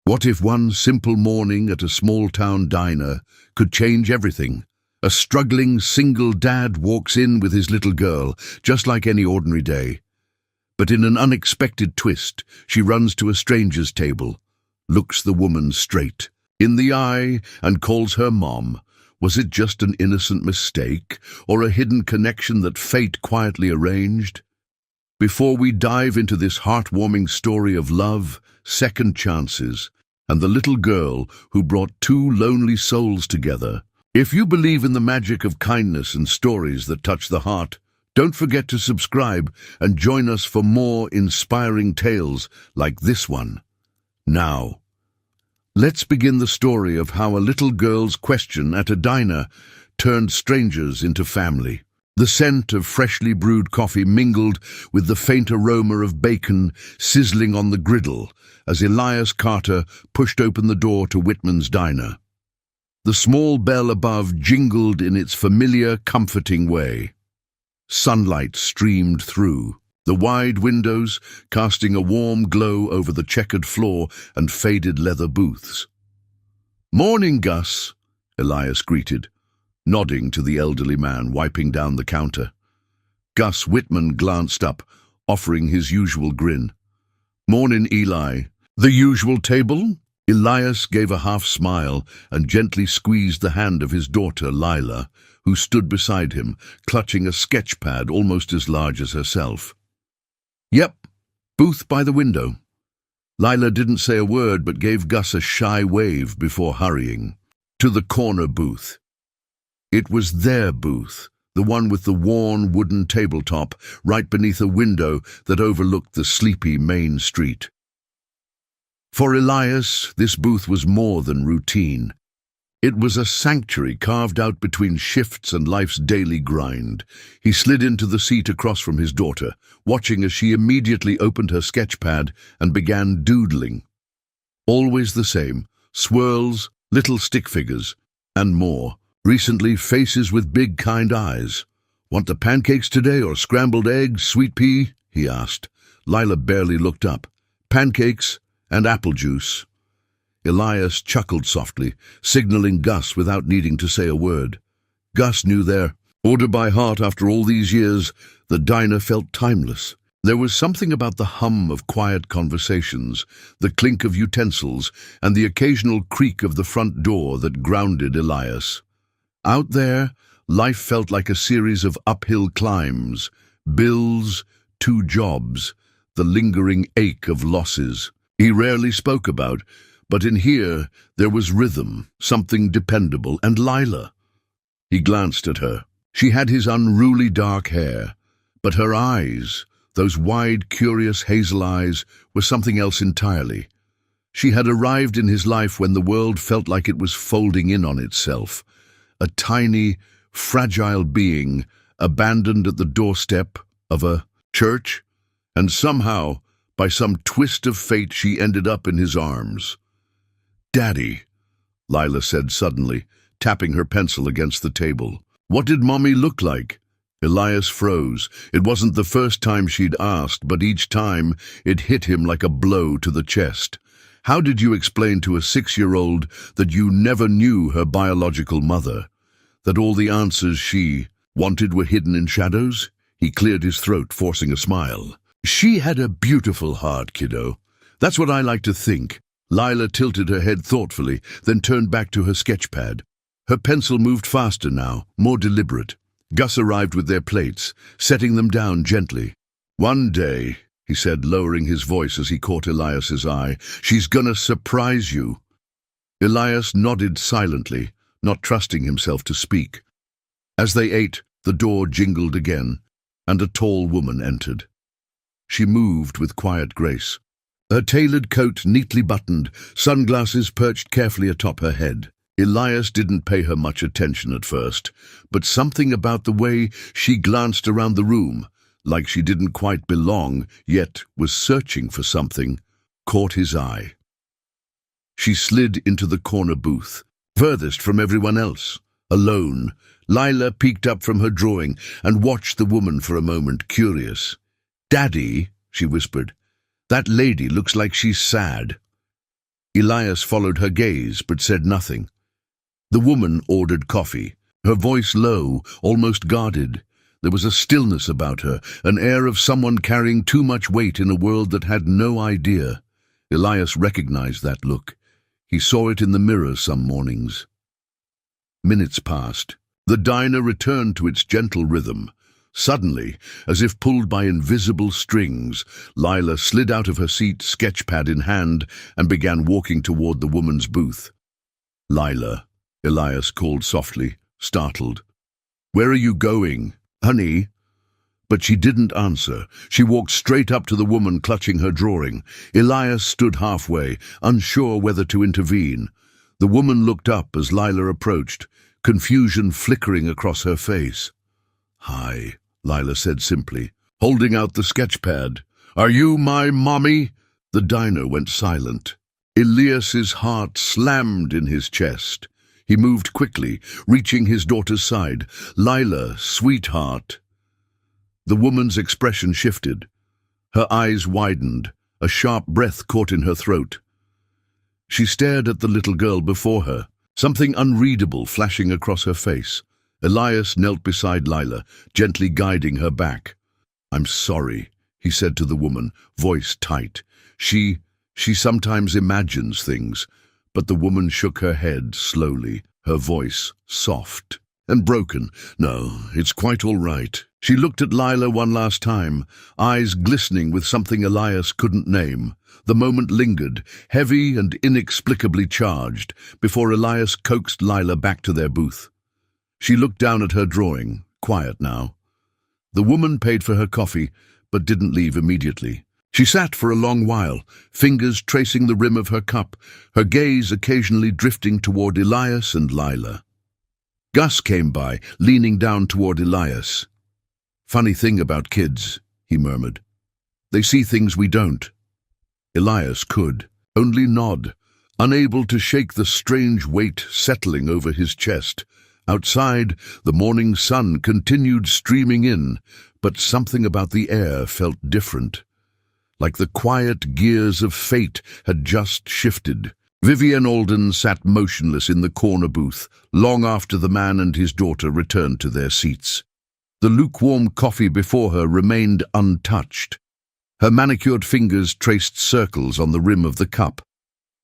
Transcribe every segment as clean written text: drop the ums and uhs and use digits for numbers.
What if one simple morning at a small-town diner could change everything? A struggling single dad walks in with his little girl, just like any ordinary day. But in an unexpected twist, she runs to a stranger's table, looks the woman straight in the eye, and calls her mom. Was it just an innocent mistake, or a hidden connection that fate quietly arranged? Before we dive into this heartwarming story of love, second chances, and the little girl who brought two lonely souls together, if you believe in the magic of kindness and stories that touch the heart, don't forget to subscribe and join us for more inspiring tales like this one. Now, let's begin the story of how a little girl's question at a diner turned strangers into family. The scent of freshly brewed coffee mingled with the faint aroma of bacon sizzling on the griddle as Elias Carter pushed open the door to Whitman's diner. The small bell above jingled in its familiar, comforting way. Sunlight streamed through, the wide windows casting a warm glow over the checkered floor and faded leather booths. "Morning, Gus," Elias greeted, nodding to the elderly man wiping down the counter. Gus Whitman glanced up, offering his usual grin. "Morning, Eli. The usual table?" Elias gave a half-smile and gently squeezed the hand of his daughter, Lila, who stood beside him, clutching a sketch pad almost as large as herself. "Yep, booth by the window." Lila didn't say a word but gave Gus a shy wave before hurrying to the corner booth. It was their booth, the one with the worn wooden tabletop right beneath a window that overlooked the sleepy main street. For Elias, this booth was more than routine. It was a sanctuary carved out between shifts and life's daily grind. He slid into the seat across from his daughter, watching as she immediately opened her sketchpad and began doodling. Always the same: swirls, little stick figures, and more. Recently, faces with big, kind eyes. "Want the pancakes today or scrambled eggs, sweet pea?" he asked. Lila barely looked up. "Pancakes and apple juice." Elias chuckled softly, signaling Gus without needing to say a word. Gus knew their order by heart after all these years. The diner felt timeless. There was something about the hum of quiet conversations, the clink of utensils, and the occasional creak of the front door that grounded Elias. Out there, life felt like a series of uphill climbs, bills, 2 jobs, the lingering ache of losses he rarely spoke about, but in here there was rhythm, something dependable, and Lila. He glanced at her. She had his unruly dark hair, but her eyes, those wide, curious hazel eyes, were something else entirely. She had arrived in his life when the world felt like it was folding in on itself, a tiny, fragile being abandoned at the doorstep of a church, and somehow, by some twist of fate, she ended up in his arms. "Daddy," Lila said suddenly, tapping her pencil against the table. "What did Mommy look like?" Elias froze. It wasn't the first time she'd asked, but each time it hit him like a blow to the chest. How did you explain to a 6-year-old that you never knew her biological mother? That all the answers she wanted were hidden in shadows? He cleared his throat, forcing a smile. "She had a beautiful heart, kiddo. That's what I like to think." Lila tilted her head thoughtfully, then turned back to her sketchpad. Her pencil moved faster now, more deliberate. Gus arrived with their plates, setting them down gently. "One day," he said, lowering his voice as he caught Elias's eye, "she's gonna surprise you." Elias nodded silently, not trusting himself to speak. As they ate, the door jingled again, and a tall woman entered. She moved with quiet grace, her tailored coat neatly buttoned, sunglasses perched carefully atop her head. Elias didn't pay her much attention at first, but something about the way she glanced around the room, like she didn't quite belong, yet was searching for something, caught his eye. She slid into the corner booth, furthest from everyone else. Alone, Lila peeked up from her drawing and watched the woman for a moment, curious. "Daddy," she whispered, "that lady looks like she's sad." Elias followed her gaze but said nothing. The woman ordered coffee, her voice low, almost guarded. There was a stillness about her, an air of someone carrying too much weight in a world that had no idea. Elias recognized that look. He saw it in the mirror some mornings. Minutes passed. The diner returned to its gentle rhythm. Suddenly, as if pulled by invisible strings, Lila slid out of her seat, sketchpad in hand, and began walking toward the woman's booth. "Lila," Elias called softly, startled. "Where are you going, honey?" But she didn't answer. She walked straight up to the woman clutching her drawing. Elias stood halfway, unsure whether to intervene. The woman looked up as Lila approached, confusion flickering across her face. "Hi," Lila said simply, holding out the sketchpad. "Are you my mommy?" The diner went silent. Elias's heart slammed in his chest. He moved quickly, reaching his daughter's side. "Lila, sweetheart." The woman's expression shifted. Her eyes widened, a sharp breath caught in her throat. She stared at the little girl before her, something unreadable flashing across her face. Elias knelt beside Lila, gently guiding her back. "I'm sorry," he said to the woman, voice tight. She sometimes imagines things." But the woman shook her head slowly, her voice soft and broken. "No, it's quite all right." She looked at Lila one last time, eyes glistening with something Elias couldn't name. The moment lingered, heavy and inexplicably charged, before Elias coaxed Lila back to their booth. She looked down at her drawing, quiet now. The woman paid for her coffee, but didn't leave immediately. She sat for a long while, fingers tracing the rim of her cup, her gaze occasionally drifting toward Elias and Lila. Gus came by, leaning down toward Elias. "Funny thing about kids," he murmured. "They see things we don't." Elias could only nod, unable to shake the strange weight settling over his chest. Outside, the morning sun continued streaming in, but something about the air felt different. Like the quiet gears of fate had just shifted. Vivian Alden sat motionless in the corner booth, long after the man and his daughter returned to their seats. The lukewarm coffee before her remained untouched. Her manicured fingers traced circles on the rim of the cup,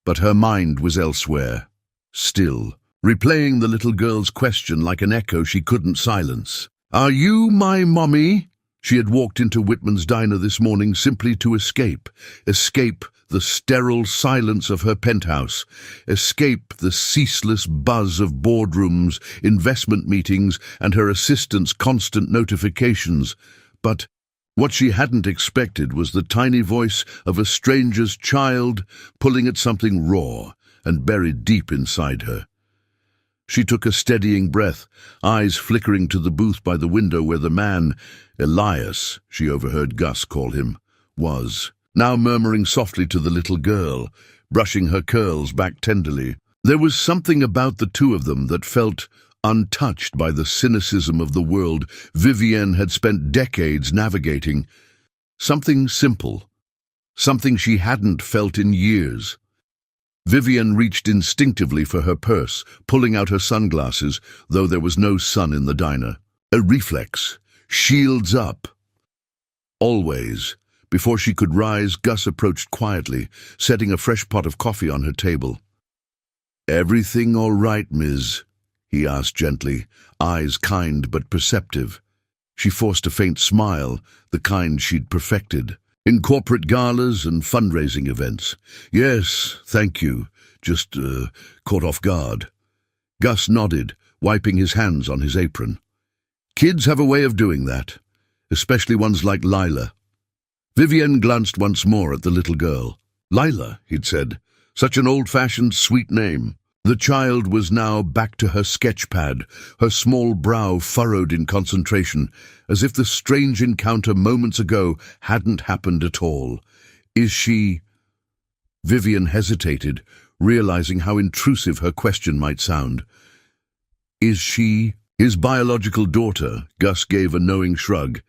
but her mind was elsewhere, still, replaying the little girl's question like an echo she couldn't silence. "Are you my mommy?" She had walked into Whitman's diner this morning simply to escape the sterile silence of her penthouse, escape the ceaseless buzz of boardrooms, investment meetings, and her assistant's constant notifications. But what she hadn't expected was the tiny voice of a stranger's child pulling at something raw and buried deep inside her. She took a steadying breath, eyes flickering to the booth by the window where the man, Elias, she overheard Gus call him, was, now murmuring softly to the little girl, brushing her curls back tenderly. There was something about the two of them that felt untouched by the cynicism of the world Vivienne had spent decades navigating. Something simple, something she hadn't felt in years. Vivienne reached instinctively for her purse, pulling out her sunglasses, though there was no sun in the diner. A reflex. Shields up. Always. Before she could rise, Gus approached quietly, setting a fresh pot of coffee on her table. "Everything all right, Miss?" he asked gently, eyes kind but perceptive. She forced a faint smile, the kind she'd perfected. "In corporate galas and fundraising events. Yes, thank you. Just caught off guard." Gus nodded, wiping his hands on his apron. Kids have a way of doing that, especially ones like Lila. Vivienne glanced once more at the little girl. "Lila," he'd said, "such an old-fashioned, sweet name." The child was now back to her sketchpad, her small brow furrowed in concentration, as if the strange encounter moments ago hadn't happened at all. "Is she—" Vivienne hesitated, realizing how intrusive her question might sound. "Is she—" His biological daughter, Gus gave a knowing shrug.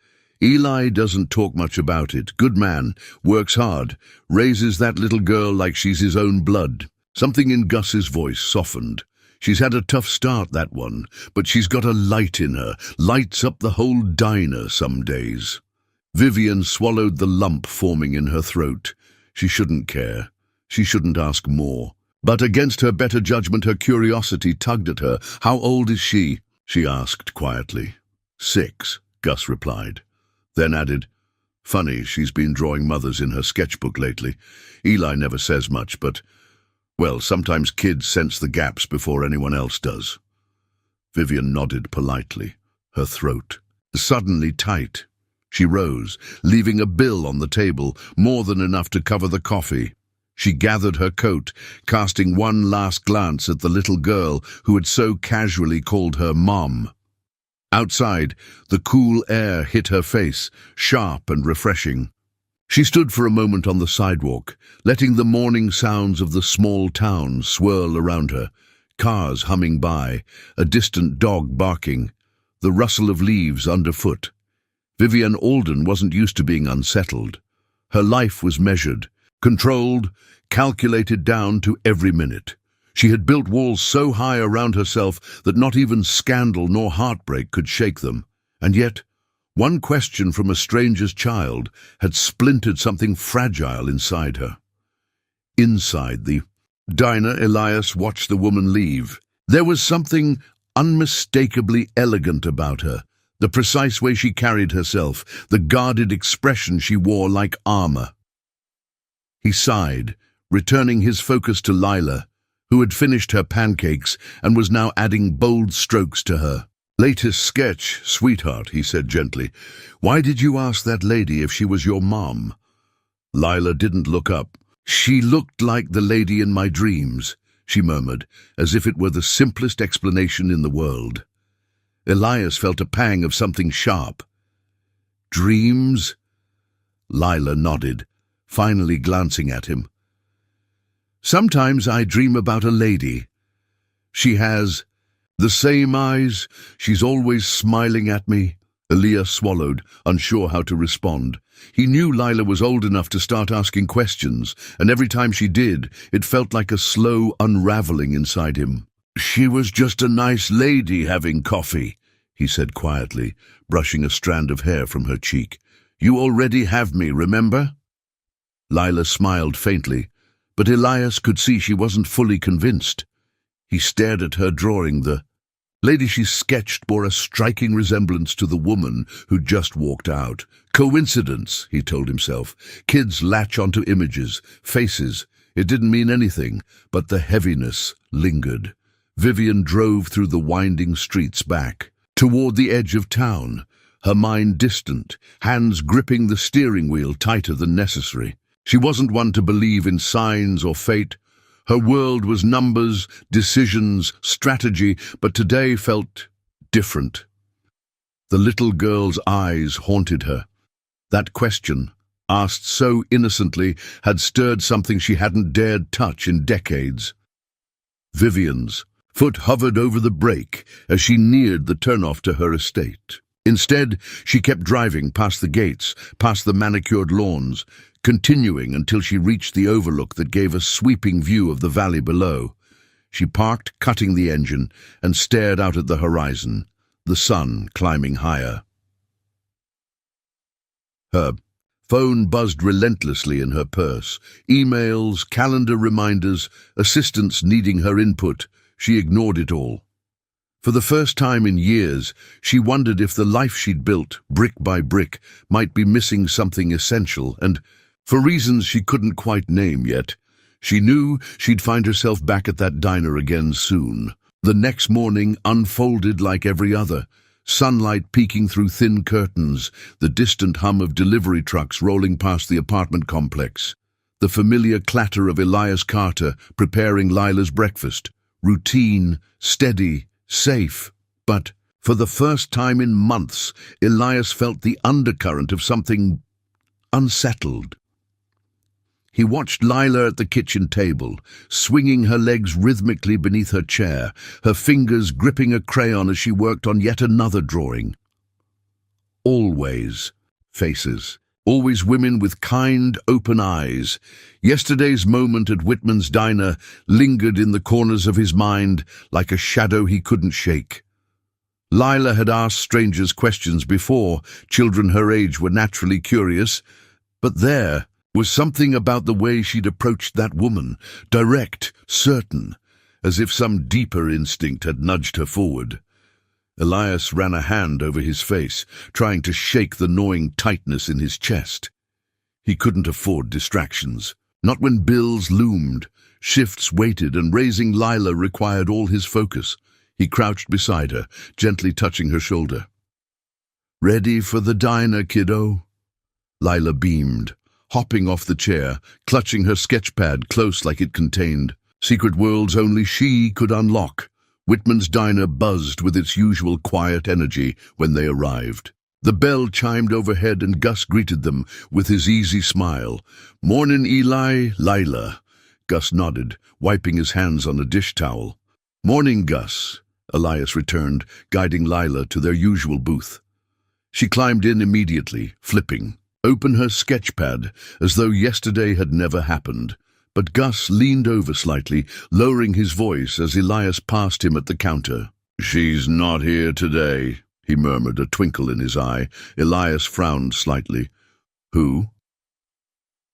"Eli doesn't talk much about it. Good man, works hard, raises that little girl like she's his own blood." Something in Gus's voice softened. She's had a tough start, that one, but she's got a light in her, lights up the whole diner some days. Vivian swallowed the lump forming in her throat. She shouldn't care. She shouldn't ask more. But against her better judgment, her curiosity tugged at her. "How old is she?" she asked quietly. 6, Gus replied, then added, "Funny, she's been drawing mothers in her sketchbook lately. Eli never says much, but, well, sometimes kids sense the gaps before anyone else does." Vivian nodded politely, her throat suddenly tight. She rose, leaving a bill on the table, more than enough to cover the coffee. She gathered her coat, casting one last glance at the little girl who had so casually called her Mom. Outside, the cool air hit her face, sharp and refreshing. She stood for a moment on the sidewalk, letting the morning sounds of the small town swirl around her. Cars humming by, a distant dog barking, the rustle of leaves underfoot. Vivian Alden wasn't used to being unsettled. Her life was measured, controlled, calculated down to every minute. She had built walls so high around herself that not even scandal nor heartbreak could shake them. And yet, one question from a stranger's child had splintered something fragile inside her. Inside the diner, Elias watched the woman leave. There was something unmistakably elegant about her, the precise way she carried herself, the guarded expression she wore like armor. He sighed, returning his focus to Lila, who had finished her pancakes and was now adding bold strokes to her. "Latest sketch, sweetheart," he said gently. "Why did you ask that lady if she was your mom?" Lila didn't look up. "She looked like the lady in my dreams," she murmured, as if it were the simplest explanation in the world. Elias felt a pang of something sharp. "Dreams?" Lila nodded, finally glancing at him. "Sometimes I dream about a lady. She has the same eyes. She's always smiling at me." Elias swallowed, unsure how to respond. He knew Lila was old enough to start asking questions, and every time she did, it felt like a slow unraveling inside him. "She was just a nice lady having coffee," he said quietly, brushing a strand of hair from her cheek. "You already have me, remember?" Lila smiled faintly, but Elias could see she wasn't fully convinced. He stared at her drawing. The lady she sketched bore a striking resemblance to the woman who'd just walked out. Coincidence, he told himself. Kids latch onto images, faces. It didn't mean anything, but the heaviness lingered. Vivian drove through the winding streets back, toward the edge of town, her mind distant, hands gripping the steering wheel tighter than necessary. She wasn't one to believe in signs or fate. Her world was numbers, decisions, strategy, but today felt different. The little girl's eyes haunted her. That question, asked so innocently, had stirred something she hadn't dared touch in decades. Vivian's foot hovered over the brake as she neared the turnoff to her estate. Instead, she kept driving past the gates, past the manicured lawns, continuing until she reached the overlook that gave a sweeping view of the valley below. She parked, cutting the engine, and stared out at the horizon, the sun climbing higher. Her phone buzzed relentlessly in her purse. Emails, calendar reminders, assistants needing her input. She ignored it all. For the first time in years, she wondered if the life she'd built, brick by brick, might be missing something essential, and, for reasons she couldn't quite name yet, she knew she'd find herself back at that diner again soon. The next morning unfolded like every other, sunlight peeking through thin curtains, the distant hum of delivery trucks rolling past the apartment complex, the familiar clatter of Elias Carter preparing Lila's breakfast, routine, steady, safe. But, for the first time in months, Elias felt the undercurrent of something unsettled. He watched Lila at the kitchen table, swinging her legs rhythmically beneath her chair, her fingers gripping a crayon as she worked on yet another drawing. Always faces, Always women with kind, open eyes. Yesterday's moment at Whitman's diner lingered in the corners of his mind like a shadow he couldn't shake. Lila had asked strangers questions before. Children her age were naturally curious. But there was something about the way she'd approached that woman, direct, certain, as if some deeper instinct had nudged her forward. Elias ran a hand over his face, trying to shake the gnawing tightness in his chest. He couldn't afford distractions, not when bills loomed, shifts waited, and raising Lila required all his focus. He crouched beside her, gently touching her shoulder. "Ready for the diner, kiddo?" Lila beamed, hopping off the chair, clutching her sketchpad close like it contained secret worlds only she could unlock. Whitman's diner buzzed with its usual quiet energy when they arrived. The bell chimed overhead and Gus greeted them with his easy smile. "Mornin', Eli, Lila." Gus nodded, wiping his hands on a dish towel. "Morning, Gus," Elias returned, guiding Lila to their usual booth. She climbed in immediately, flipping, open her sketchpad as though yesterday had never happened. But Gus leaned over slightly, lowering his voice as Elias passed him at the counter. "She's not here today," he murmured, a twinkle in his eye. Elias frowned slightly. "Who?"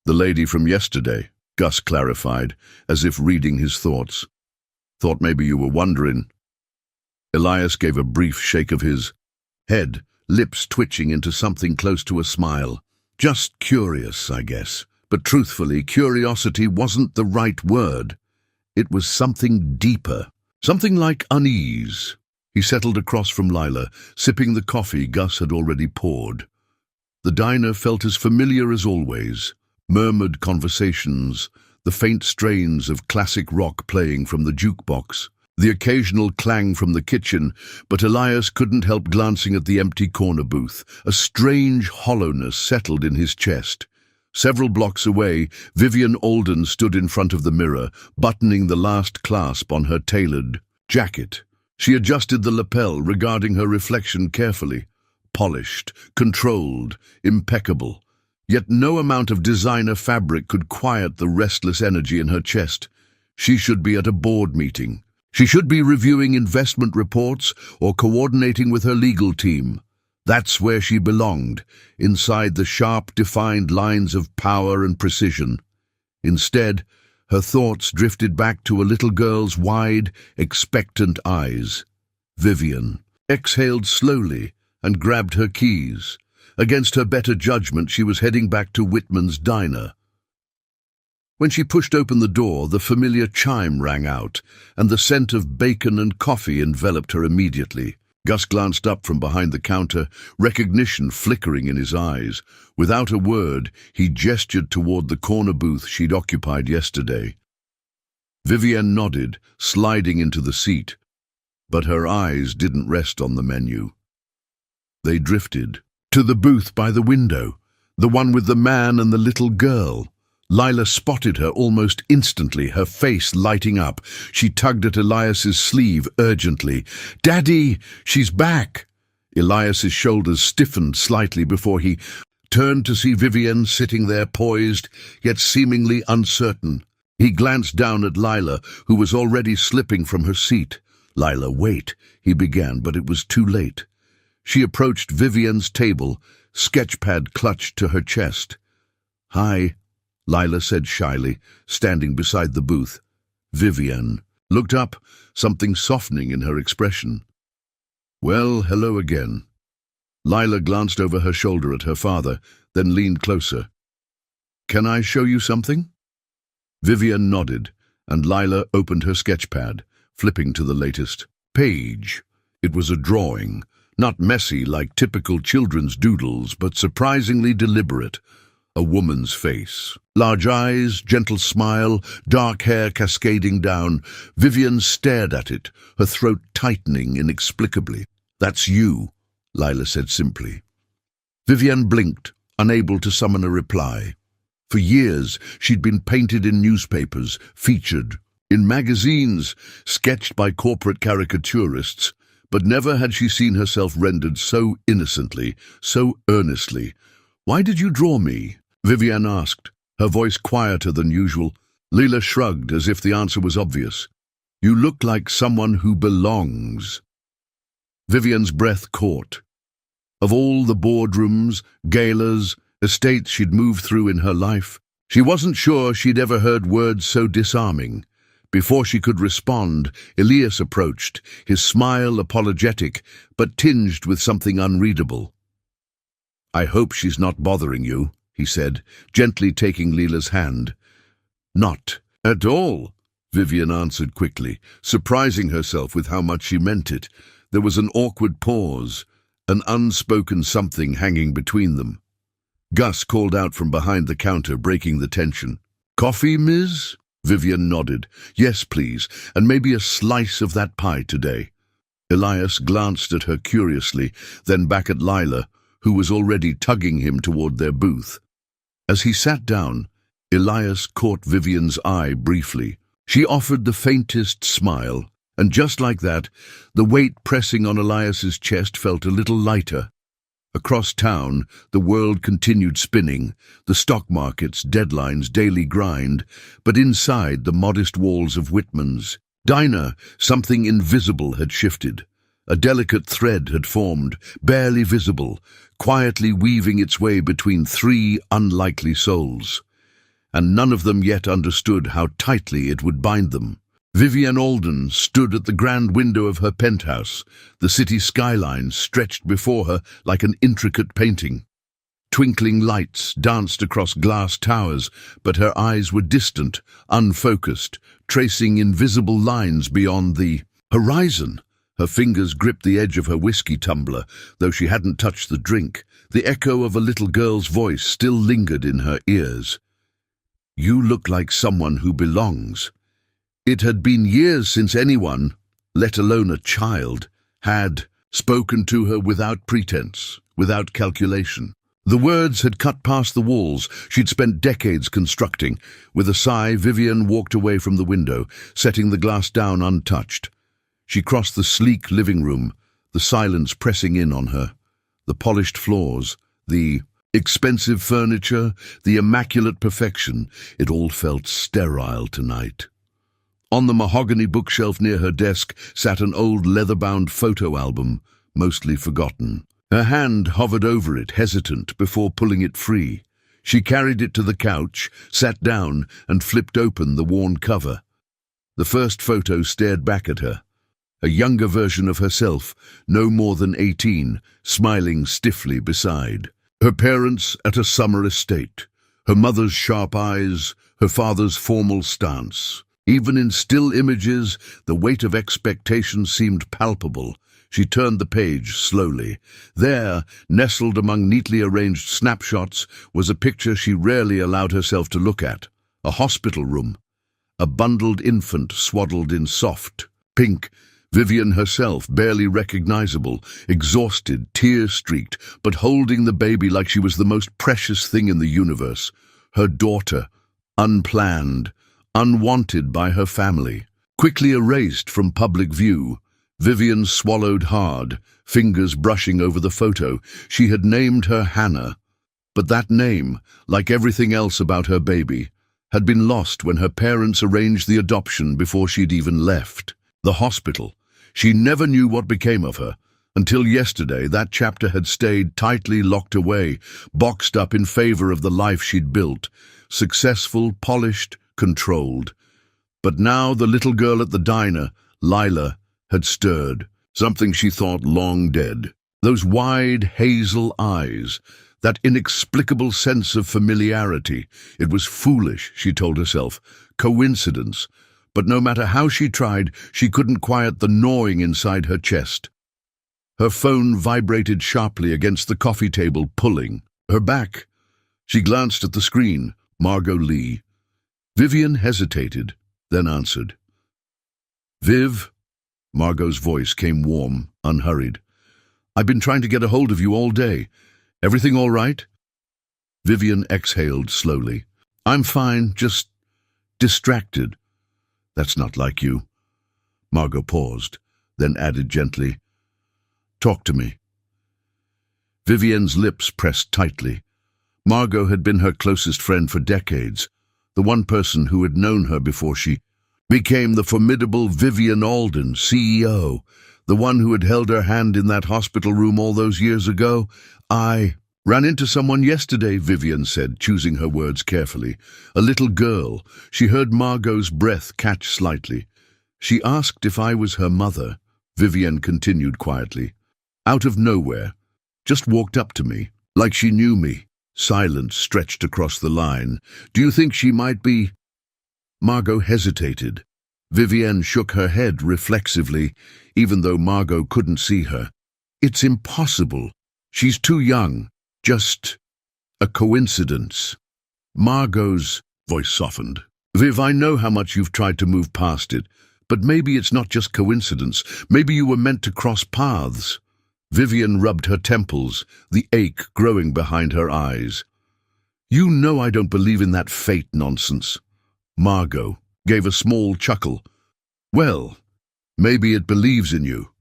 "The lady from yesterday," Gus clarified, as if reading his thoughts. "Thought maybe you were wondering." Elias gave a brief shake of his head, lips twitching into something close to a smile. "Just curious, I guess." But truthfully, curiosity wasn't the right word. It was something deeper, something like unease. He settled across from Lila, sipping the coffee Gus had already poured. The diner felt as familiar as always. Murmured conversations, the faint strains of classic rock playing from the jukebox, the occasional clang from the kitchen, but Elias couldn't help glancing at the empty corner booth. A strange hollowness settled in his chest. Several blocks away, Vivian Alden stood in front of the mirror, buttoning the last clasp on her tailored jacket. She adjusted the lapel, regarding her reflection carefully. Polished, controlled, impeccable. Yet no amount of designer fabric could quiet the restless energy in her chest. She should be at a board meeting. She should be reviewing investment reports or coordinating with her legal team. That's where she belonged, inside the sharp, defined lines of power and precision. Instead, her thoughts drifted back to a little girl's wide, expectant eyes. Vivian exhaled slowly and grabbed her keys. Against her better judgment, she was heading back to Whitman's diner. When she pushed open the door, the familiar chime rang out, and the scent of bacon and coffee enveloped her immediately. Gus glanced up from behind the counter, recognition flickering in his eyes. Without a word, he gestured toward the corner booth she'd occupied yesterday. Vivienne nodded, sliding into the seat, but her eyes didn't rest on the menu. They drifted to the booth by the window, the one with the man and the little girl. Lila spotted her almost instantly, her face lighting up. She tugged at Elias's sleeve urgently. "Daddy, she's back!" Elias's shoulders stiffened slightly before he turned to see Vivienne sitting there poised, yet seemingly uncertain. He glanced down at Lila, who was already slipping from her seat. "Lila, wait," he began, but it was too late. She approached Vivienne's table, sketchpad clutched to her chest. "Hi," Lila said shyly, standing beside the booth. Vivienne looked up, something softening in her expression. "Well, hello again." Lila glanced over her shoulder at her father, then leaned closer. "Can I show you something?" Vivienne nodded, and Lila opened her sketchpad, flipping to the latest page. It was a drawing, not messy like typical children's doodles, but surprisingly deliberate. A woman's face. Large eyes, gentle smile, dark hair cascading down. Vivienne stared at it, her throat tightening inexplicably. "That's you," Lila said simply. Vivienne blinked, unable to summon a reply. For years, she'd been painted in newspapers, featured, in magazines, sketched by corporate caricaturists, but never had she seen herself rendered so innocently, so earnestly. "Why did you draw me?" Vivian asked, her voice quieter than usual. Leela shrugged as if the answer was obvious. "You look like someone who belongs." Vivian's breath caught. Of all the boardrooms, galas, estates she'd moved through in her life, she wasn't sure she'd ever heard words so disarming. Before she could respond, Elias approached, his smile apologetic, but tinged with something unreadable. "I hope she's not bothering you," he said, gently taking Leela's hand. "Not at all," Vivian answered quickly, surprising herself with how much she meant it. There was an awkward pause, an unspoken something hanging between them. Gus called out from behind the counter, breaking the tension. "Coffee, Miss?" Vivian nodded. "Yes, please, and maybe a slice of that pie today." Elias glanced at her curiously, then back at Lila, who was already tugging him toward their booth. As he sat down, Elias caught Vivian's eye briefly. She offered the faintest smile, and just like that, the weight pressing on Elias's chest felt a little lighter. Across town, the world continued spinning, the stock markets, deadlines, daily grind, but inside the modest walls of Whitman's diner, something invisible had shifted. A delicate thread had formed, barely visible, quietly weaving its way between three unlikely souls. And none of them yet understood how tightly it would bind them. Vivian Alden stood at the grand window of her penthouse, the city skyline stretched before her like an intricate painting. Twinkling lights danced across glass towers, but her eyes were distant, unfocused, tracing invisible lines beyond the horizon. Her fingers gripped the edge of her whiskey tumbler, though she hadn't touched the drink. The echo of a little girl's voice still lingered in her ears. "You look like someone who belongs." It had been years since anyone, let alone a child, had spoken to her without pretense, without calculation. The words had cut past the walls she'd spent decades constructing. With a sigh, Vivian walked away from the window, setting the glass down untouched. She crossed the sleek living room, the silence pressing in on her. The polished floors, the expensive furniture, the immaculate perfection, it all felt sterile tonight. On the mahogany bookshelf near her desk sat an old leather-bound photo album, mostly forgotten. Her hand hovered over it, hesitant, before pulling it free. She carried it to the couch, sat down, and flipped open the worn cover. The first photo stared back at her. A younger version of herself, no more than 18, smiling stiffly beside. Her parents at a summer estate. Her mother's sharp eyes, her father's formal stance. Even in still images, the weight of expectation seemed palpable. She turned the page slowly. There, nestled among neatly arranged snapshots, was a picture she rarely allowed herself to look at. A hospital room. A bundled infant swaddled in soft, pink. Vivian herself, barely recognizable, exhausted, tear-streaked, but holding the baby like she was the most precious thing in the universe. Her daughter, unplanned, unwanted by her family. Quickly erased from public view, Vivian swallowed hard, fingers brushing over the photo. She had named her Hannah, but that name, like everything else about her baby, had been lost when her parents arranged the adoption before she'd even left. The hospital. She never knew what became of her. Until yesterday, that chapter had stayed tightly locked away, boxed up in favor of the life she'd built. Successful, polished, controlled. But now the little girl at the diner, Lila, had stirred, something she thought long dead. Those wide hazel eyes, that inexplicable sense of familiarity. It was foolish, she told herself, coincidence. But no matter how she tried, she couldn't quiet the gnawing inside her chest. Her phone vibrated sharply against the coffee table, pulling. Her back. She glanced at the screen. Margot Lee. Vivian hesitated, then answered. "Viv?" Margot's voice came warm, unhurried. "I've been trying to get a hold of you all day. Everything all right?" Vivian exhaled slowly. "I'm fine, just distracted." "That's not like you." Margot paused, then added gently, "Talk to me." Vivian's lips pressed tightly. Margot had been her closest friend for decades, the one person who had known her before she became the formidable Vivian Alden, CEO, the one who had held her hand in that hospital room all those years ago. "I ran into someone yesterday," Vivian said, choosing her words carefully. "A little girl." She heard Margot's breath catch slightly. "She asked if I was her mother," Vivian continued quietly. "Out of nowhere. Just walked up to me, like she knew me." Silence stretched across the line. "Do you think she might be—" Margot hesitated. Vivienne shook her head reflexively, even though Margot couldn't see her. "It's impossible. She's too young. Just a coincidence." Margot's voice softened. "Viv, I know how much you've tried to move past it, but maybe it's not just coincidence. Maybe you were meant to cross paths." Vivian rubbed her temples, the ache growing behind her eyes. "You know I don't believe in that fate nonsense." Margot gave a small chuckle. "Well, maybe it believes in you."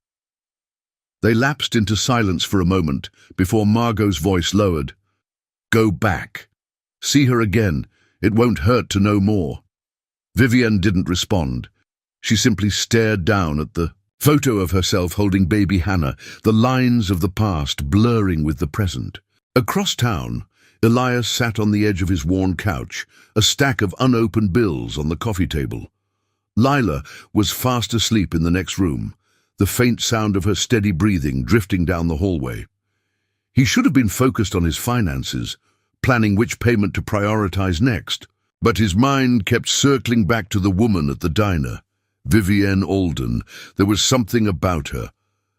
They lapsed into silence for a moment before Margot's voice lowered. "Go back. See her again. It won't hurt to know more." Vivian didn't respond. She simply stared down at the photo of herself holding baby Hannah, the lines of the past blurring with the present. Across town, Elias sat on the edge of his worn couch, a stack of unopened bills on the coffee table. Lila was fast asleep in the next room, the faint sound of her steady breathing drifting down the hallway. He should have been focused on his finances, planning which payment to prioritize next, but his mind kept circling back to the woman at the diner. Vivienne Alden. There was something about her,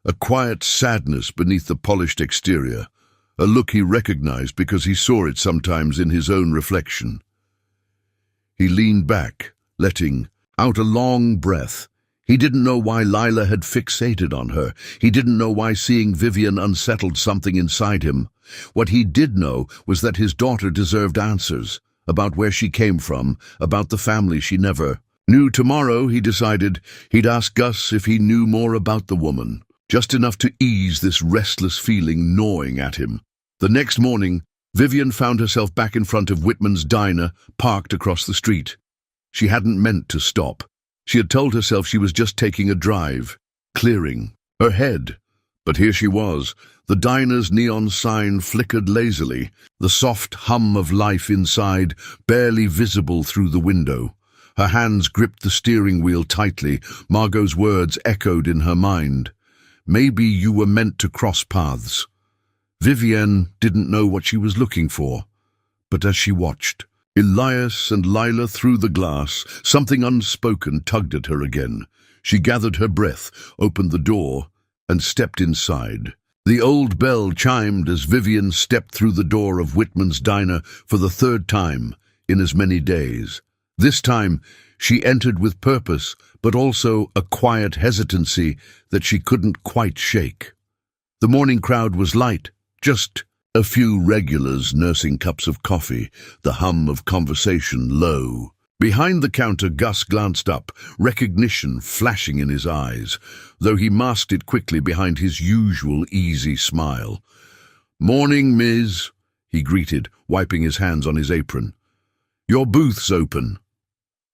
a quiet sadness beneath the polished exterior, a look he recognized because he saw it sometimes in his own reflection. He leaned back, letting out a long breath. He didn't know why Lila had fixated on her. He didn't know why seeing Vivian unsettled something inside him. What he did know was that his daughter deserved answers, about where she came from, about the family she never knew. Tomorrow, he decided, he'd ask Gus if he knew more about the woman, just enough to ease this restless feeling gnawing at him. The next morning, Vivian found herself back in front of Whitman's diner, parked across the street. She hadn't meant to stop. She had told herself she was just taking a drive, clearing her head. But here she was. The diner's neon sign flickered lazily, the soft hum of life inside barely visible through the window. Her hands gripped the steering wheel tightly. Margot's words echoed in her mind. "Maybe you were meant to cross paths." Vivienne didn't know what she was looking for, but as she watched Elias and Lila through the glass, something unspoken tugged at her again. She gathered her breath, opened the door, and stepped inside. The old bell chimed as Vivian stepped through the door of Whitman's diner for the third time in as many days. This time, she entered with purpose, but also a quiet hesitancy that she couldn't quite shake. The morning crowd was light, just a few regulars nursing cups of coffee, the hum of conversation low. Behind the counter, Gus glanced up, recognition flashing in his eyes, though he masked it quickly behind his usual easy smile. "Morning, Miss," he greeted, wiping his hands on his apron. "Your booth's open."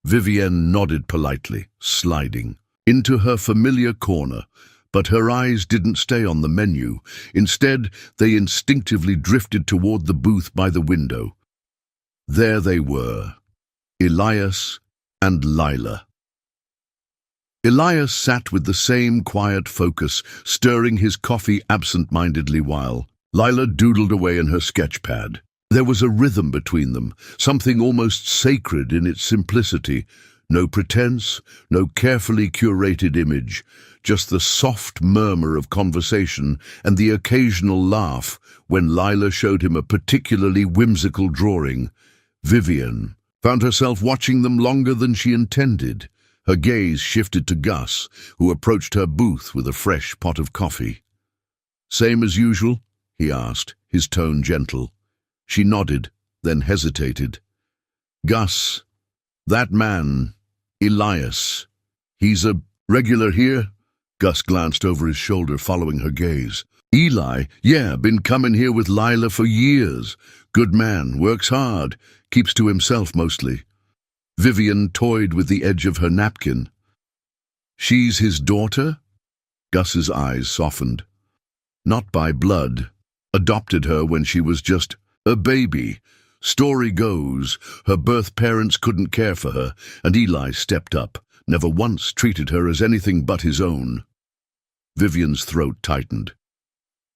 Vivienne nodded politely, sliding into her familiar corner, but her eyes didn't stay on the menu. Instead, they instinctively drifted toward the booth by the window. There they were, Elias and Lila. Elias sat with the same quiet focus, stirring his coffee absent-mindedly while Lila doodled away in her sketch pad. There was a rhythm between them, something almost sacred in its simplicity. No pretense, no carefully curated image, just the soft murmur of conversation and the occasional laugh when Lila showed him a particularly whimsical drawing. Vivian found herself watching them longer than she intended. Her gaze shifted to Gus, who approached her booth with a fresh pot of coffee. "Same as usual?" he asked, his tone gentle. She nodded, then hesitated. "Gus, that man, Elias, he's a regular here?" Gus glanced over his shoulder, following her gaze. Eli, yeah, been coming here with Lila for years. Good man, works hard, keeps to himself mostly. Vivian toyed with the edge of her napkin. She's his daughter? Gus's eyes softened. Not by blood. Adopted her when she was just a baby. Story goes, her birth parents couldn't care for her, and Eli stepped up, never once treated her as anything but his own. Vivian's throat tightened.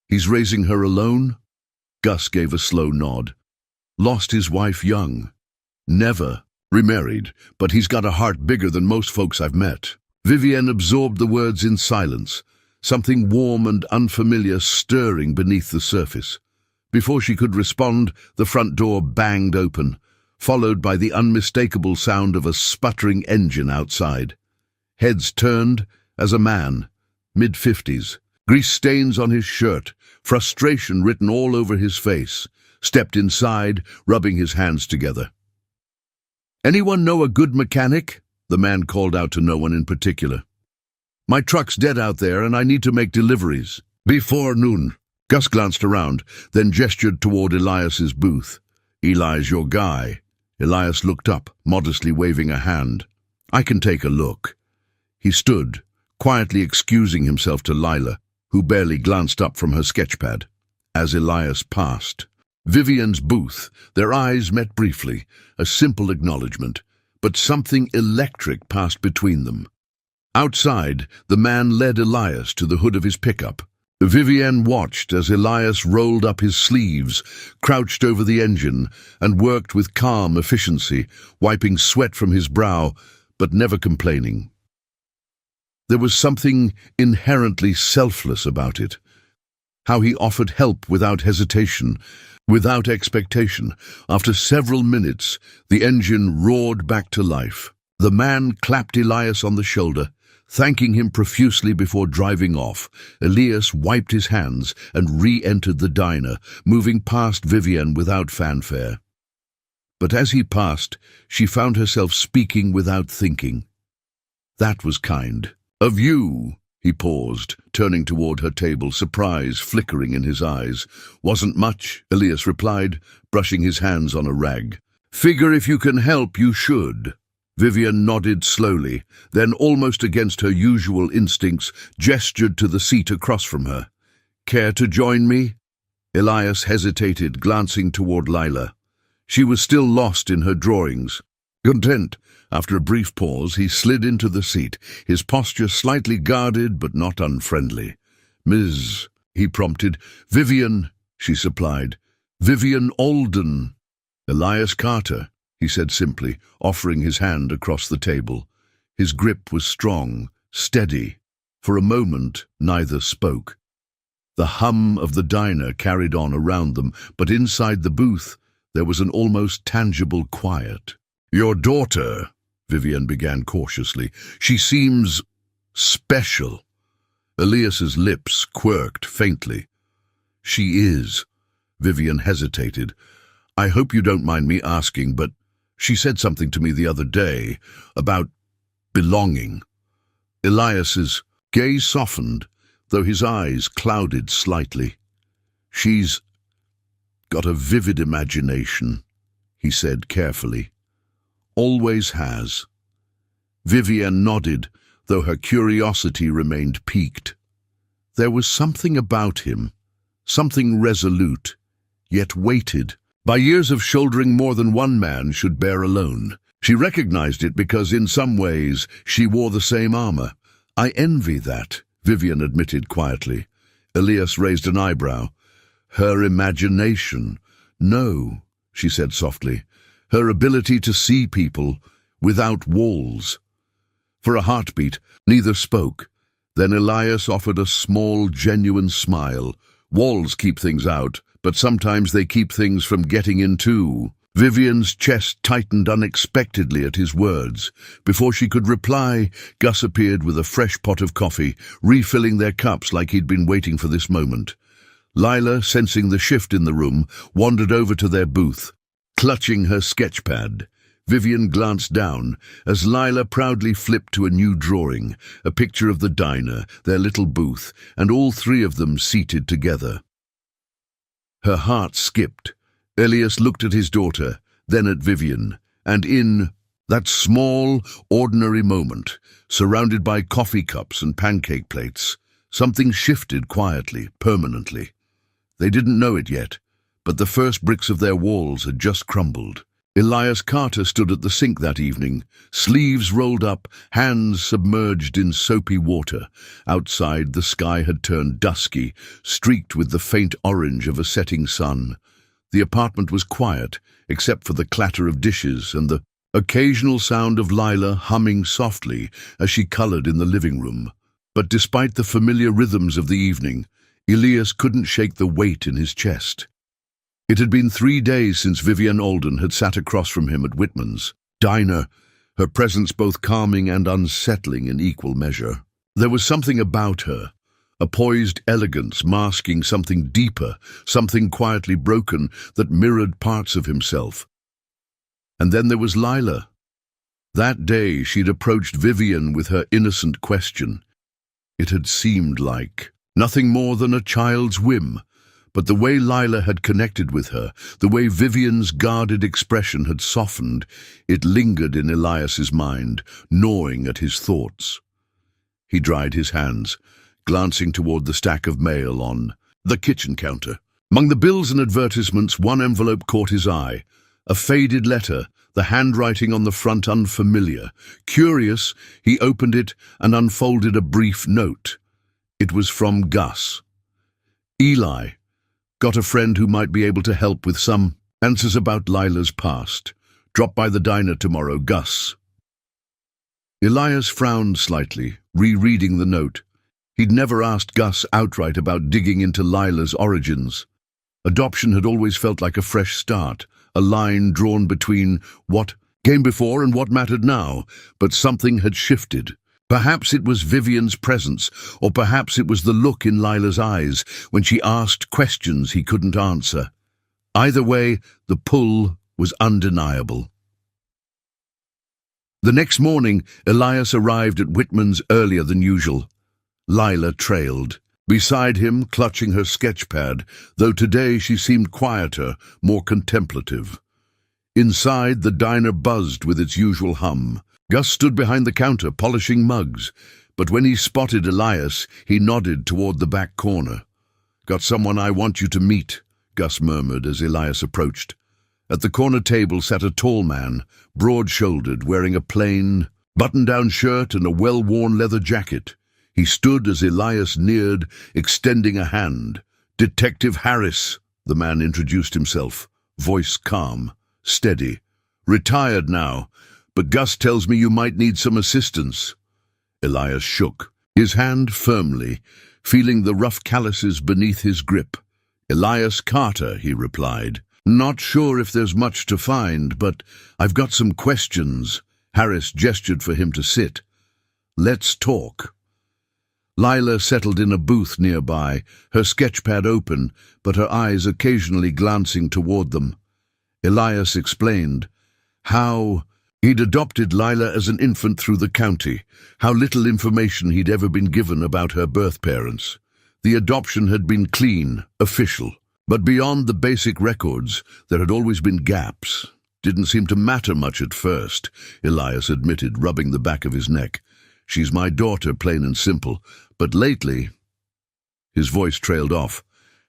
He's raising her alone? Gus gave a slow nod. Lost his wife young. Never. Remarried, but he's got a heart bigger than most folks I've met. Vivian absorbed the words in silence, something warm and unfamiliar stirring beneath the surface. Before she could respond, the front door banged open, followed by the unmistakable sound of a sputtering engine outside. Heads turned as a man, mid-50s, grease stains on his shirt, frustration written all over his face, stepped inside, rubbing his hands together. "Anyone know a good mechanic?" The man called out to no one in particular. "My truck's dead out there and I need to make deliveries. Before noon." Gus glanced around, then gestured toward Elias's booth. "Eli's your guy." Elias looked up, modestly waving a hand. "I can take a look." He stood, quietly excusing himself to Lila, who barely glanced up from her sketchpad. As Elias passed Vivian's booth, their eyes met briefly, a simple acknowledgement, but something electric passed between them. Outside, the man led Elias to the hood of his pickup. Vivian watched as Elias rolled up his sleeves, crouched over the engine, and worked with calm efficiency, wiping sweat from his brow, but never complaining. There was something inherently selfless about it. How he offered help without hesitation, without expectation. After several minutes, the engine roared back to life. The man clapped Elias on the shoulder, thanking him profusely before driving off. Elias wiped his hands and re-entered the diner, moving past Vivian without fanfare. But as he passed, she found herself speaking without thinking. "That was kind. Of you." He paused, turning toward her table, surprise flickering in his eyes. "Wasn't much," Elias replied, brushing his hands on a rag. "Figure if you can help, you should." Vivian nodded slowly, then, almost against her usual instincts, gestured to the seat across from her. "Care to join me?" Elias hesitated, glancing toward Lila. She was still lost in her drawings. Content. After a brief pause, he slid into the seat, his posture slightly guarded but not unfriendly. "Ms." he prompted. "Vivian," she supplied. "Vivian Alden." "Elias Carter," he said simply, offering his hand across the table. His grip was strong, steady. For a moment, neither spoke. The hum of the diner carried on around them, but inside the booth, there was an almost tangible quiet. "Your daughter," Vivian began cautiously. "She seems special." Elias's lips quirked faintly. "She is." Vivian hesitated. "I hope you don't mind me asking, but she said something to me the other day about belonging." Elias's gaze softened, though his eyes clouded slightly. "She's got a vivid imagination," he said carefully. "Always has." Vivian nodded, though her curiosity remained piqued. There was something about him, something resolute, yet weighted. By years of shouldering more than one man should bear alone. She recognized it because in some ways she wore the same armor. "I envy that," Vivian admitted quietly. Elias raised an eyebrow. "Her imagination." "No," she said softly. "Her ability to see people without walls." For a heartbeat, neither spoke. Then Elias offered a small, genuine smile. "Walls keep things out, but sometimes they keep things from getting in too." Vivian's chest tightened unexpectedly at his words. Before she could reply, Gus appeared with a fresh pot of coffee, refilling their cups like he'd been waiting for this moment. Lila, sensing the shift in the room, wandered over to their booth, clutching her sketchpad. Vivian glanced down as Lila proudly flipped to a new drawing, a picture of the diner, their little booth, and all three of them seated together. Her heart skipped. Elias looked at his daughter, then at Vivian, and in that small, ordinary moment, surrounded by coffee cups and pancake plates, something shifted quietly, permanently. They didn't know it yet, but the first bricks of their walls had just crumbled. Elias Carter stood at the sink that evening, sleeves rolled up, hands submerged in soapy water. Outside, the sky had turned dusky, streaked with the faint orange of a setting sun. The apartment was quiet, except for the clatter of dishes and the occasional sound of Lila humming softly as she colored in the living room. But despite the familiar rhythms of the evening, Elias couldn't shake the weight in his chest. It had been 3 days since Vivian Alden had sat across from him at Whitman's diner, her presence both calming and unsettling in equal measure. There was something about her, a poised elegance masking something deeper, something quietly broken that mirrored parts of himself. And then there was Lila. That day she'd approached Vivian with her innocent question. It had seemed like nothing more than a child's whim, but the way Lila had connected with her, the way Vivian's guarded expression had softened, it lingered in Elias's mind, gnawing at his thoughts. He dried his hands, glancing toward the stack of mail on the kitchen counter. Among the bills and advertisements, one envelope caught his eye, a faded letter, the handwriting on the front unfamiliar. Curious, he opened it and unfolded a brief note. It was from Gus. Eli, got a friend who might be able to help with some answers about Lila's past. Drop by the diner tomorrow, Gus. Elias frowned slightly, rereading the note. He'd never asked Gus outright about digging into Lila's origins. Adoption had always felt like a fresh start, a line drawn between what came before and what mattered now, but something had shifted. Perhaps it was Vivian's presence, or perhaps it was the look in Lila's eyes when she asked questions he couldn't answer. Either way, the pull was undeniable. The next morning, Elias arrived at Whitman's earlier than usual. Lila trailed, beside him clutching her sketchpad, though today she seemed quieter, more contemplative. Inside, the diner buzzed with its usual hum. Gus stood behind the counter, polishing mugs, but when he spotted Elias, he nodded toward the back corner. "Got someone I want you to meet," Gus murmured as Elias approached. At the corner table sat a tall man, broad-shouldered, wearing a plain, button-down shirt and a well-worn leather jacket. He stood as Elias neared, extending a hand. "Detective Harris," the man introduced himself, voice calm, steady. "Retired now, but Gus tells me you might need some assistance." Elias shook, his hand firmly, feeling the rough calluses beneath his grip. "Elias Carter," he replied. "Not sure if there's much to find, but I've got some questions." Harris gestured for him to sit. "Let's talk." Lila settled in a booth nearby, her sketchpad open, but her eyes occasionally glancing toward them. Elias explained how he'd adopted Lila as an infant through the county, how little information he'd ever been given about her birth parents. The adoption had been clean, official, but beyond the basic records, there had always been gaps. "Didn't seem to matter much at first," Elias admitted, rubbing the back of his neck. "She's my daughter, plain and simple, but lately—" His voice trailed off.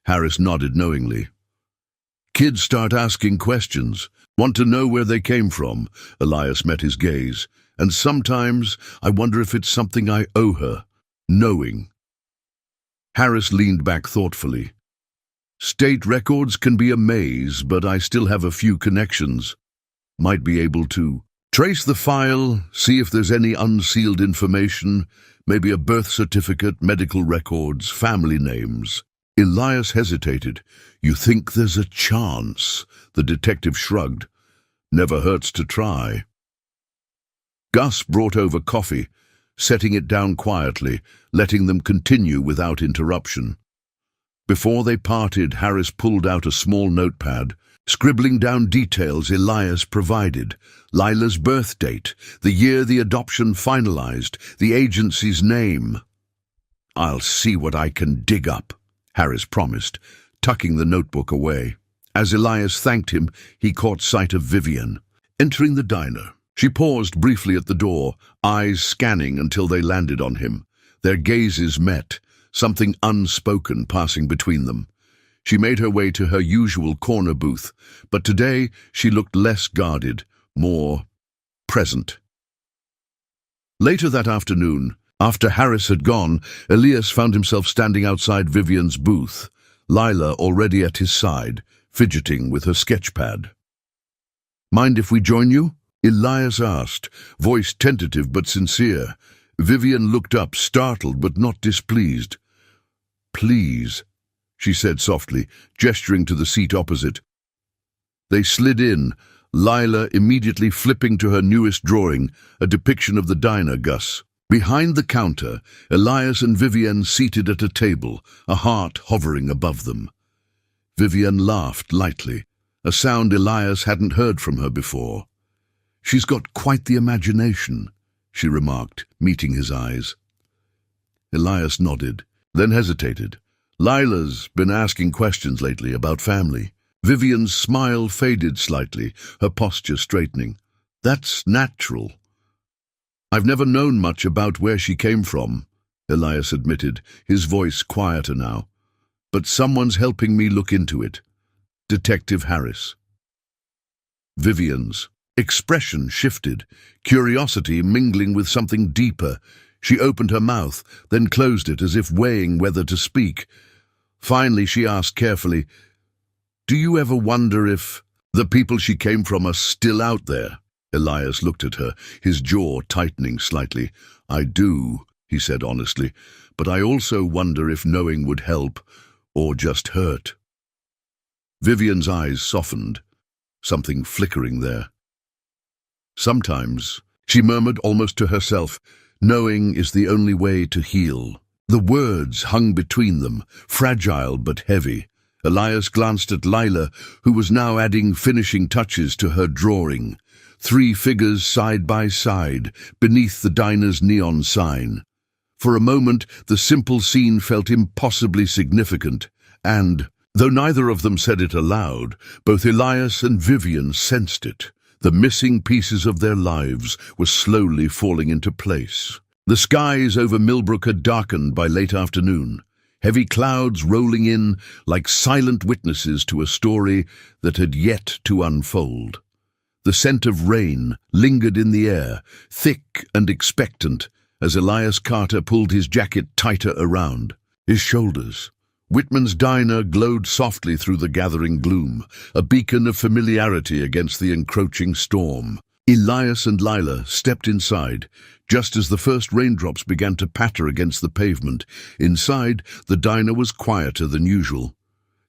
Harris nodded knowingly. "Kids start asking questions, want to know where they came from." Elias met his gaze. "And sometimes I wonder if it's something I owe her, knowing." Harris leaned back thoughtfully. "State records can be a maze, but I still have a few connections. Might be able to trace the file, see if there's any unsealed information, maybe a birth certificate, medical records, family names." Elias hesitated. "You think there's a chance?" The detective shrugged. "Never hurts to try." Gus brought over coffee, setting it down quietly, letting them continue without interruption. Before they parted, Harris pulled out a small notepad, scribbling down details Elias provided. Lila's birth date, the year the adoption finalized, the agency's name. "I'll see what I can dig up," Harris promised, tucking the notebook away. As Elias thanked him, he caught sight of Vivian, entering the diner. She paused briefly at the door, eyes scanning until they landed on him. Their gazes met, something unspoken passing between them. She made her way to her usual corner booth, but today she looked less guarded, more present. Later that afternoon, after Harris had gone, Elias found himself standing outside Vivian's booth, Lila already at his side, fidgeting with her sketchpad. "Mind if we join you?" Elias asked, voice tentative but sincere. Vivian looked up, startled but not displeased. "Please," she said softly, gesturing to the seat opposite. They slid in, Lila immediately flipping to her newest drawing, a depiction of the diner, Gus. Behind the counter, Elias and Vivian seated at a table, a heart hovering above them. Vivian laughed lightly, a sound Elias hadn't heard from her before. "She's got quite the imagination," she remarked, meeting his eyes. Elias nodded, then hesitated. "Lila's been asking questions lately about family." Vivian's smile faded slightly, her posture straightening. "That's natural." "I've never known much about where she came from," Elias admitted, his voice quieter now. "But someone's helping me look into it. Detective Harris." Vivian's expression shifted, curiosity mingling with something deeper. She opened her mouth, then closed it as if weighing whether to speak. Finally she asked carefully, "Do you ever wonder if the people she came from are still out there?" Elias looked at her, his jaw tightening slightly. "I do," he said honestly, "but I also wonder if knowing would help, or just hurt." Vivian's eyes softened, something flickering there. "Sometimes," she murmured almost to herself, "knowing is the only way to heal." The words hung between them, fragile but heavy. Elias glanced at Lila, who was now adding finishing touches to her drawing. 3 figures side by side, beneath the diner's neon sign. For a moment, the simple scene felt impossibly significant, and, though neither of them said it aloud, both Elias and Vivian sensed it. The missing pieces of their lives were slowly falling into place. The skies over Millbrook had darkened by late afternoon, heavy clouds rolling in like silent witnesses to a story that had yet to unfold. The scent of rain lingered in the air, thick and expectant, as Elias Carter pulled his jacket tighter around his shoulders. Whitman's diner glowed softly through the gathering gloom, a beacon of familiarity against the encroaching storm. Elias and Lila stepped inside, just as the first raindrops began to patter against the pavement. Inside, the diner was quieter than usual.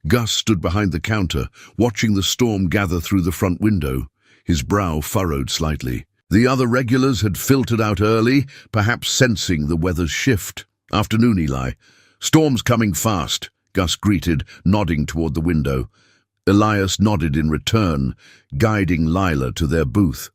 Gus stood behind the counter, watching the storm gather through the front window, his brow furrowed slightly. The other regulars had filtered out early, perhaps sensing the weather's shift. "Afternoon, Eli. Storm's coming fast," Gus greeted, nodding toward the window. Elias nodded in return, guiding Lila to their booth.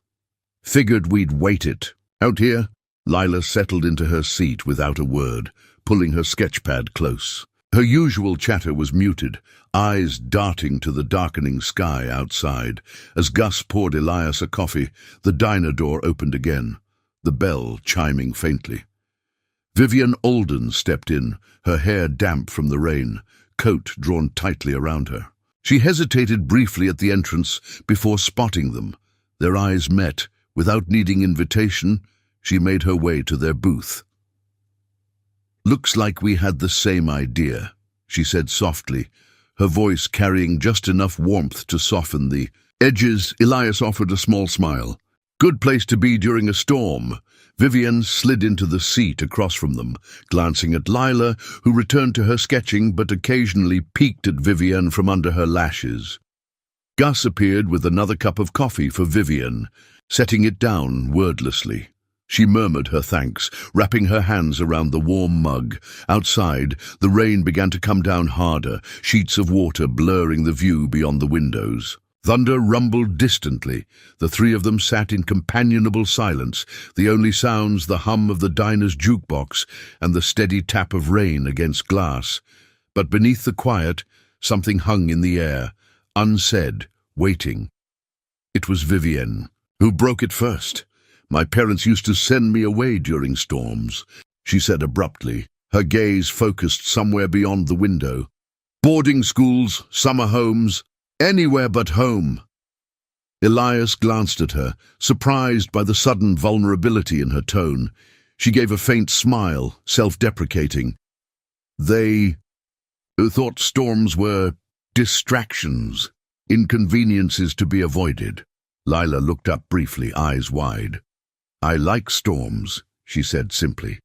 "Figured we'd wait it." "Out here?" Lila settled into her seat without a word, pulling her sketchpad close. Her usual chatter was muted, eyes darting to the darkening sky outside. As Gus poured Elias a coffee, the diner door opened again, the bell chiming faintly. Vivian Alden stepped in, her hair damp from the rain, coat drawn tightly around her. She hesitated briefly at the entrance before spotting them. Their eyes met. Without needing invitation, she made her way to their booth. "Looks like we had the same idea," she said softly, her voice carrying just enough warmth to soften the edges. Elias offered a small smile. "Good place to be during a storm." Vivian slid into the seat across from them, glancing at Lila, who returned to her sketching but occasionally peeked at Vivian from under her lashes. Gus appeared with another cup of coffee for Vivian, setting it down wordlessly. She murmured her thanks, wrapping her hands around the warm mug. Outside, the rain began to come down harder, sheets of water blurring the view beyond the windows. Thunder rumbled distantly. The three of them sat in companionable silence, the only sounds the hum of the diner's jukebox and the steady tap of rain against glass. But beneath the quiet, something hung in the air, unsaid, waiting. It was Vivienne, who broke it first. "My parents used to send me away during storms," she said abruptly, her gaze focused somewhere beyond the window. "Boarding schools, summer homes, anywhere but home." Elias glanced at her, surprised by the sudden vulnerability in her tone. She gave a faint smile, self-deprecating. "They thought storms were distractions, inconveniences to be avoided." Lila looked up briefly, eyes wide. "I like storms," she said simply.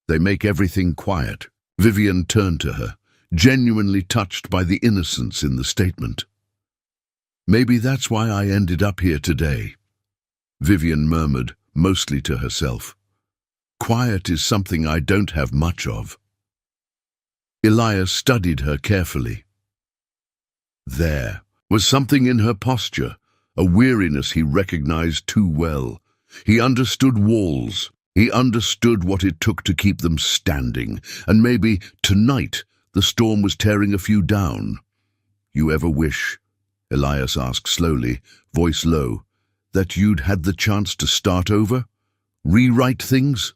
"They make everything quiet." Vivienne turned to her, genuinely touched by the innocence in the statement. "Maybe that's why I ended up here today," Vivienne murmured, mostly to herself. "Quiet is something I don't have much of." Elias studied her carefully. There was something in her posture, a weariness he recognized too well. He understood walls. He understood what it took to keep them standing, and maybe tonight the storm was tearing a few down. "You ever wish," Elias asked slowly, voice low, "that you'd had the chance to start over? Rewrite things?"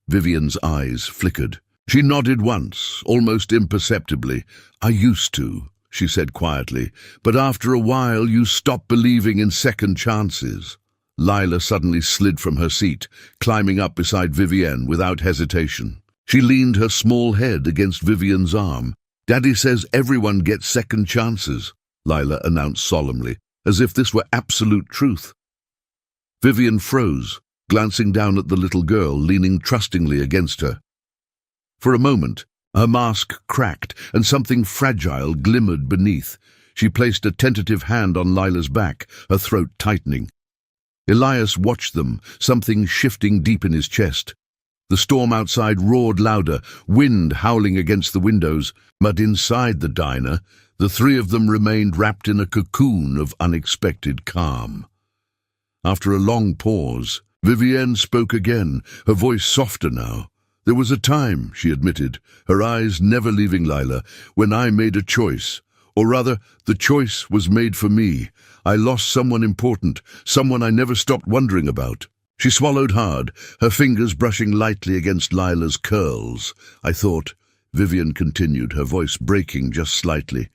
Vivienne's eyes flickered. She nodded once, almost imperceptibly. "I used to," she said quietly, "but after a while you stop believing in second chances." Lila suddenly slid from her seat, climbing up beside Vivienne without hesitation. She leaned her small head against Vivienne's arm. "Daddy says everyone gets second chances," Lila announced solemnly, as if this were absolute truth. Vivienne froze, glancing down at the little girl leaning trustingly against her. For a moment, her mask cracked and something fragile glimmered beneath. She placed a tentative hand on Lila's back, her throat tightening. Elias watched them, something shifting deep in his chest. The storm outside roared louder, wind howling against the windows, but inside the diner, the three of them remained wrapped in a cocoon of unexpected calm. After a long pause, Vivienne spoke again, her voice softer now. "There was a time," she admitted, her eyes never leaving Lila, "when I made a choice. Or rather, the choice was made for me. I lost someone important, someone I never stopped wondering about." She swallowed hard, her fingers brushing lightly against Lila's curls. "I thought," Vivienne continued, her voice breaking just slightly,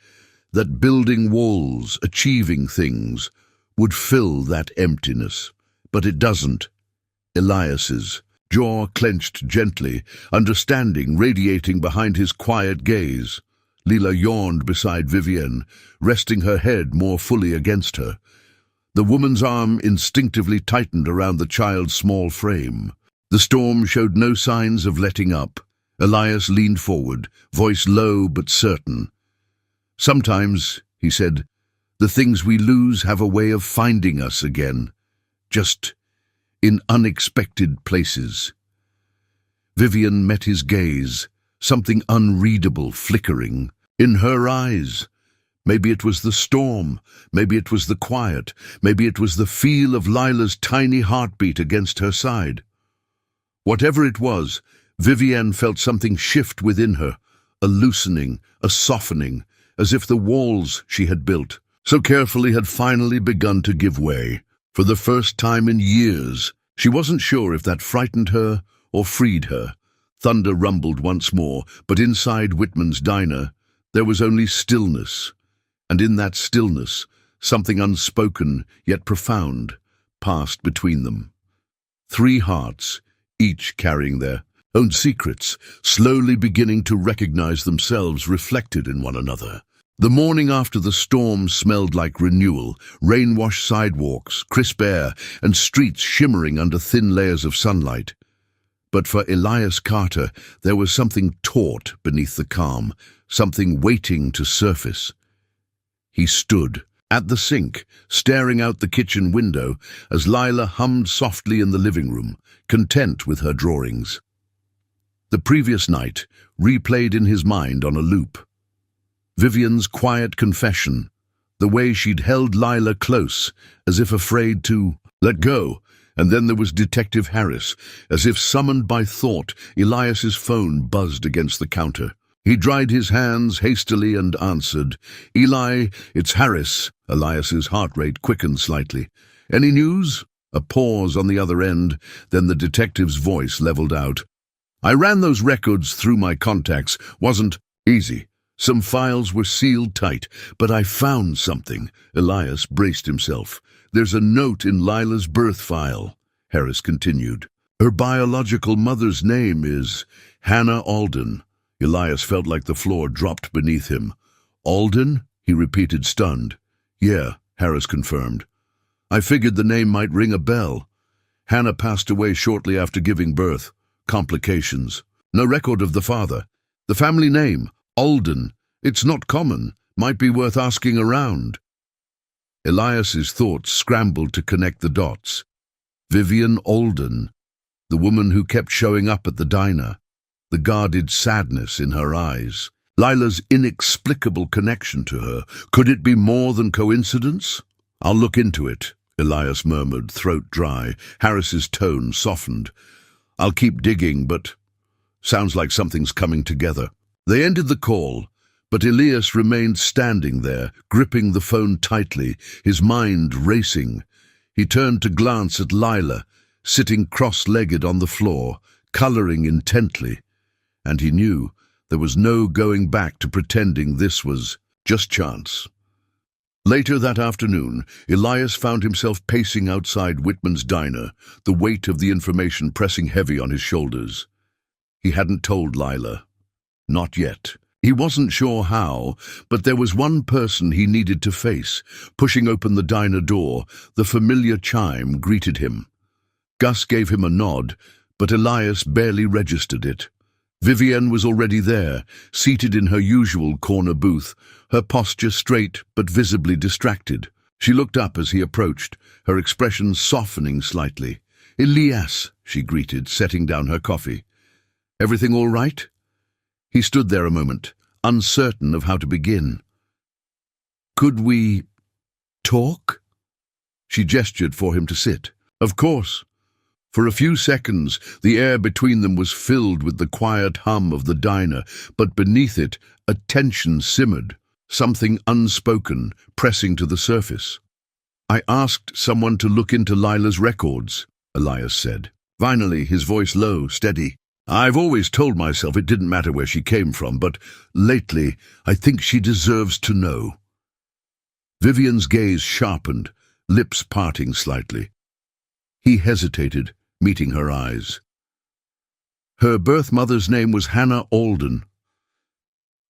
"that building walls, achieving things, would fill that emptiness. But it doesn't." Elias's jaw clenched gently, understanding radiating behind his quiet gaze. Lila yawned beside Vivienne, resting her head more fully against her. The woman's arm instinctively tightened around the child's small frame. The storm showed no signs of letting up. Elias leaned forward, voice low but certain. "Sometimes," he said, "the things we lose have a way of finding us again. Just in unexpected places." Vivienne met his gaze, something unreadable flickering in her eyes. Maybe it was the storm, maybe it was the quiet, maybe it was the feel of Lila's tiny heartbeat against her side. Whatever it was, Vivienne felt something shift within her, a loosening, a softening, as if the walls she had built so carefully had finally begun to give way. For the first time in years, she wasn't sure if that frightened her or freed her. Thunder rumbled once more, but inside Whitman's diner, there was only stillness. And in that stillness, something unspoken yet profound passed between them. Three hearts, each carrying their own secrets, slowly beginning to recognize themselves reflected in one another. The morning after the storm smelled like renewal, rain-washed sidewalks, crisp air, and streets shimmering under thin layers of sunlight. But for Elias Carter, there was something taut beneath the calm, something waiting to surface. He stood at the sink, staring out the kitchen window as Lila hummed softly in the living room, content with her drawings. The previous night replayed in his mind on a loop. Vivienne's quiet confession, The way she'd held Lila close, as if afraid to let go. And then there was Detective Harris. As if summoned by thought, Elias's phone buzzed against the counter. He dried his hands hastily and answered. "Eli, it's Harris." Elias's heart rate quickened slightly. "Any news?" A pause on the other end, then the detective's voice leveled out. "I ran those records through my contacts. Wasn't easy. Some files were sealed tight, but I found something." Elias braced himself. "There's a note in Lila's birth file," Harris continued. "Her biological mother's name is Hannah Alden." Elias felt like the floor dropped beneath him. "Alden?" he repeated, stunned. "Yeah," Harris confirmed. "I figured the name might ring a bell. Hannah passed away shortly after giving birth. Complications. No record of the father. The family name, Alden. It's not common. Might be worth asking around." Elias's thoughts scrambled to connect the dots. Vivian Alden, the woman who kept showing up at the diner, the guarded sadness in her eyes. Lila's inexplicable connection to her. Could it be more than coincidence? "I'll look into it," Elias murmured, throat dry. Harris's tone softened. "I'll keep digging, but sounds like something's coming together." They ended the call, but Elias remained standing there, gripping the phone tightly, his mind racing. He turned to glance at Lila, sitting cross-legged on the floor, coloring intently, and he knew there was no going back to pretending this was just chance. Later that afternoon, Elias found himself pacing outside Whitman's diner, the weight of the information pressing heavy on his shoulders. He hadn't told Lila. Not yet. He wasn't sure how, but there was one person he needed to face. Pushing open the diner door, the familiar chime greeted him. Gus gave him a nod, but Elias barely registered it. Vivian was already there, seated in her usual corner booth, her posture straight but visibly distracted. She looked up as he approached, her expression softening slightly. "Elias," she greeted, setting down her coffee. "Everything all right?" He stood there a moment, uncertain of how to begin. "Could we talk?" She gestured for him to sit. "Of course." For a few seconds, the air between them was filled with the quiet hum of the diner, but beneath it, a tension simmered, something unspoken, pressing to the surface. "I asked someone to look into Lila's records," Elias said. Finally, his voice low, steady. "I've always told myself it didn't matter where she came from, but lately, I think she deserves to know." Vivian's gaze sharpened, lips parting slightly. He hesitated, meeting her eyes. "Her birth mother's name was Hannah Alden."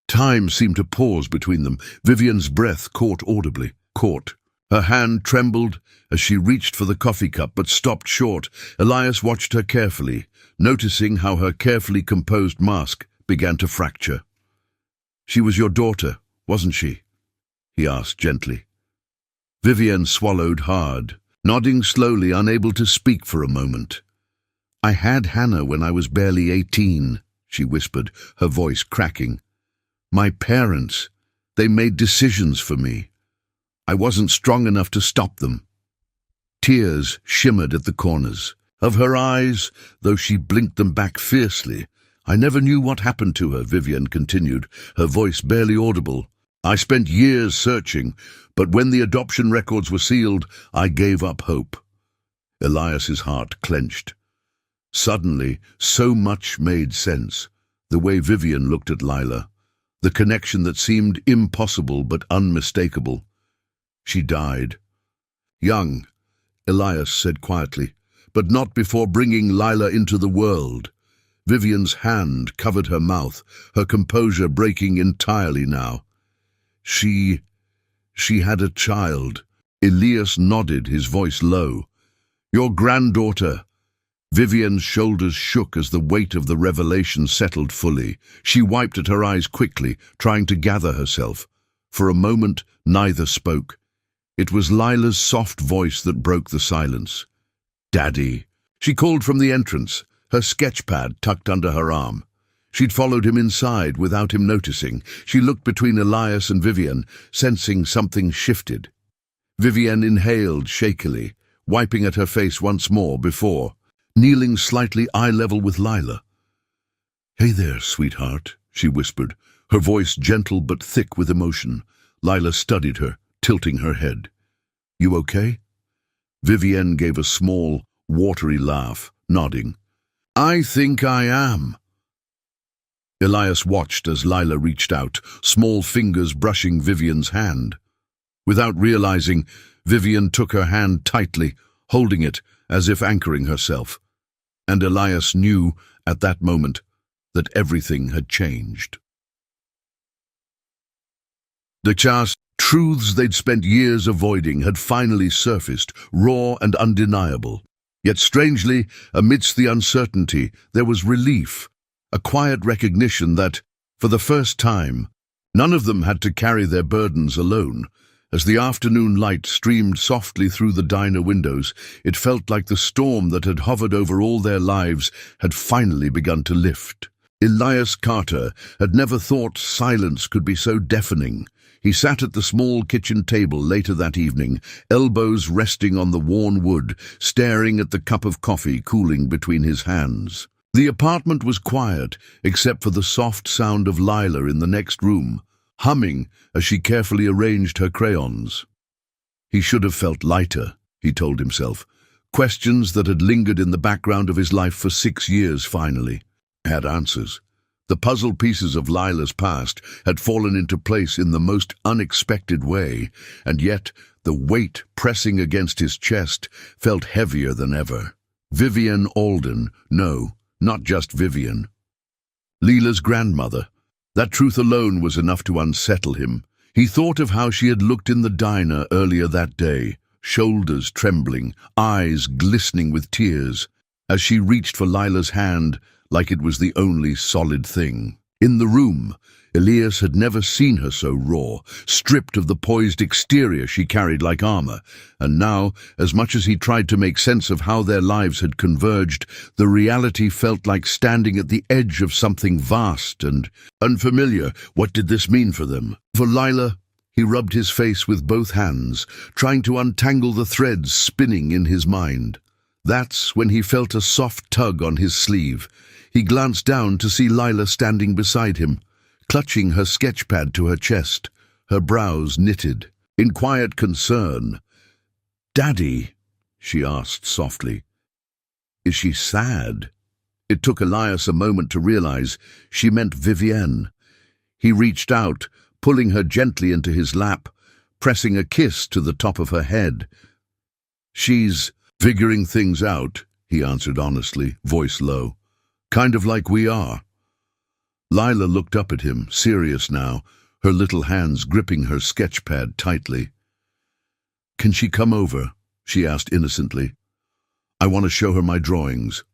Time seemed to pause between them. Vivian's breath caught audibly. Her hand trembled as she reached for the coffee cup, but stopped short. Elias watched her carefully, noticing how her carefully composed mask began to fracture. "She was your daughter, wasn't she?" he asked gently. Vivian swallowed hard, nodding slowly, unable to speak for a moment. "I had Hannah when I was barely 18, she whispered, her voice cracking. "My parents, they made decisions for me. I wasn't strong enough to stop them." Tears shimmered at the corners of her eyes, though she blinked them back fiercely. "I never knew what happened to her," Vivian continued, her voice barely audible. "I spent years searching, but when the adoption records were sealed, I gave up hope." Elias's heart clenched. Suddenly, so much made sense. The way Vivian looked at Lila, the connection that seemed impossible but unmistakable. She died. "Young," Elias said quietly, "but not before bringing Lila into the world." Vivian's hand covered her mouth, her composure breaking entirely now. She had a child." Elias nodded, his voice low. "Your granddaughter." Vivian's shoulders shook as the weight of the revelation settled fully. She wiped at her eyes quickly, trying to gather herself. For a moment, neither spoke. It was Lila's soft voice that broke the silence. "Daddy." She called from the entrance, her sketch pad tucked under her arm. She'd followed him inside without him noticing. She looked between Elias and Vivian, sensing something shifted. Vivian inhaled shakily, wiping at her face once more before, kneeling slightly eye-level with Lila. "Hey there, sweetheart," she whispered, her voice gentle but thick with emotion. Lila studied her, tilting her head. "You okay?" Vivian gave a small, watery laugh, nodding. "I think I am." Elias watched as Lila reached out, small fingers brushing Vivian's hand. Without realizing, Vivian took her hand tightly, holding it as if anchoring herself. And Elias knew, at that moment, that everything had changed. The truths they'd spent years avoiding had finally surfaced, raw and undeniable. Yet strangely, amidst the uncertainty, there was relief, a quiet recognition that, for the first time, none of them had to carry their burdens alone. As the afternoon light streamed softly through the diner windows, it felt like the storm that had hovered over all their lives had finally begun to lift. Elias Carter had never thought silence could be so deafening. He sat at the small kitchen table later that evening, elbows resting on the worn wood, staring at the cup of coffee cooling between his hands. The apartment was quiet, except for the soft sound of Lila in the next room, humming as she carefully arranged her crayons. He should have felt lighter, he told himself. Questions that had lingered in the background of his life for 6 years finally had answers. The puzzle pieces of Lila's past had fallen into place in the most unexpected way, and yet the weight pressing against his chest felt heavier than ever. Vivian Alden, no, not just Vivian. Lila's grandmother. That truth alone was enough to unsettle him. He thought of how she had looked in the diner earlier that day, shoulders trembling, eyes glistening with tears, as she reached for Lila's hand like it was the only solid thing. In the room, Elias had never seen her so raw, stripped of the poised exterior she carried like armor, and now, as much as he tried to make sense of how their lives had converged, the reality felt like standing at the edge of something vast and unfamiliar. What did this mean for them? For Lila, he rubbed his face with both hands, trying to untangle the threads spinning in his mind. That's when he felt a soft tug on his sleeve. He glanced down to see Lila standing beside him, clutching her sketchpad to her chest, her brows knitted, in quiet concern. "Daddy," she asked softly. "Is she sad?" It took Elias a moment to realize she meant Vivienne. He reached out, pulling her gently into his lap, pressing a kiss to the top of her head. "She's figuring things out," he answered honestly, voice low. "Kind of like we are." Lila looked up at him, serious now, her little hands gripping her sketchpad tightly. "Can she come over?" she asked innocently. "I want to show her my drawings."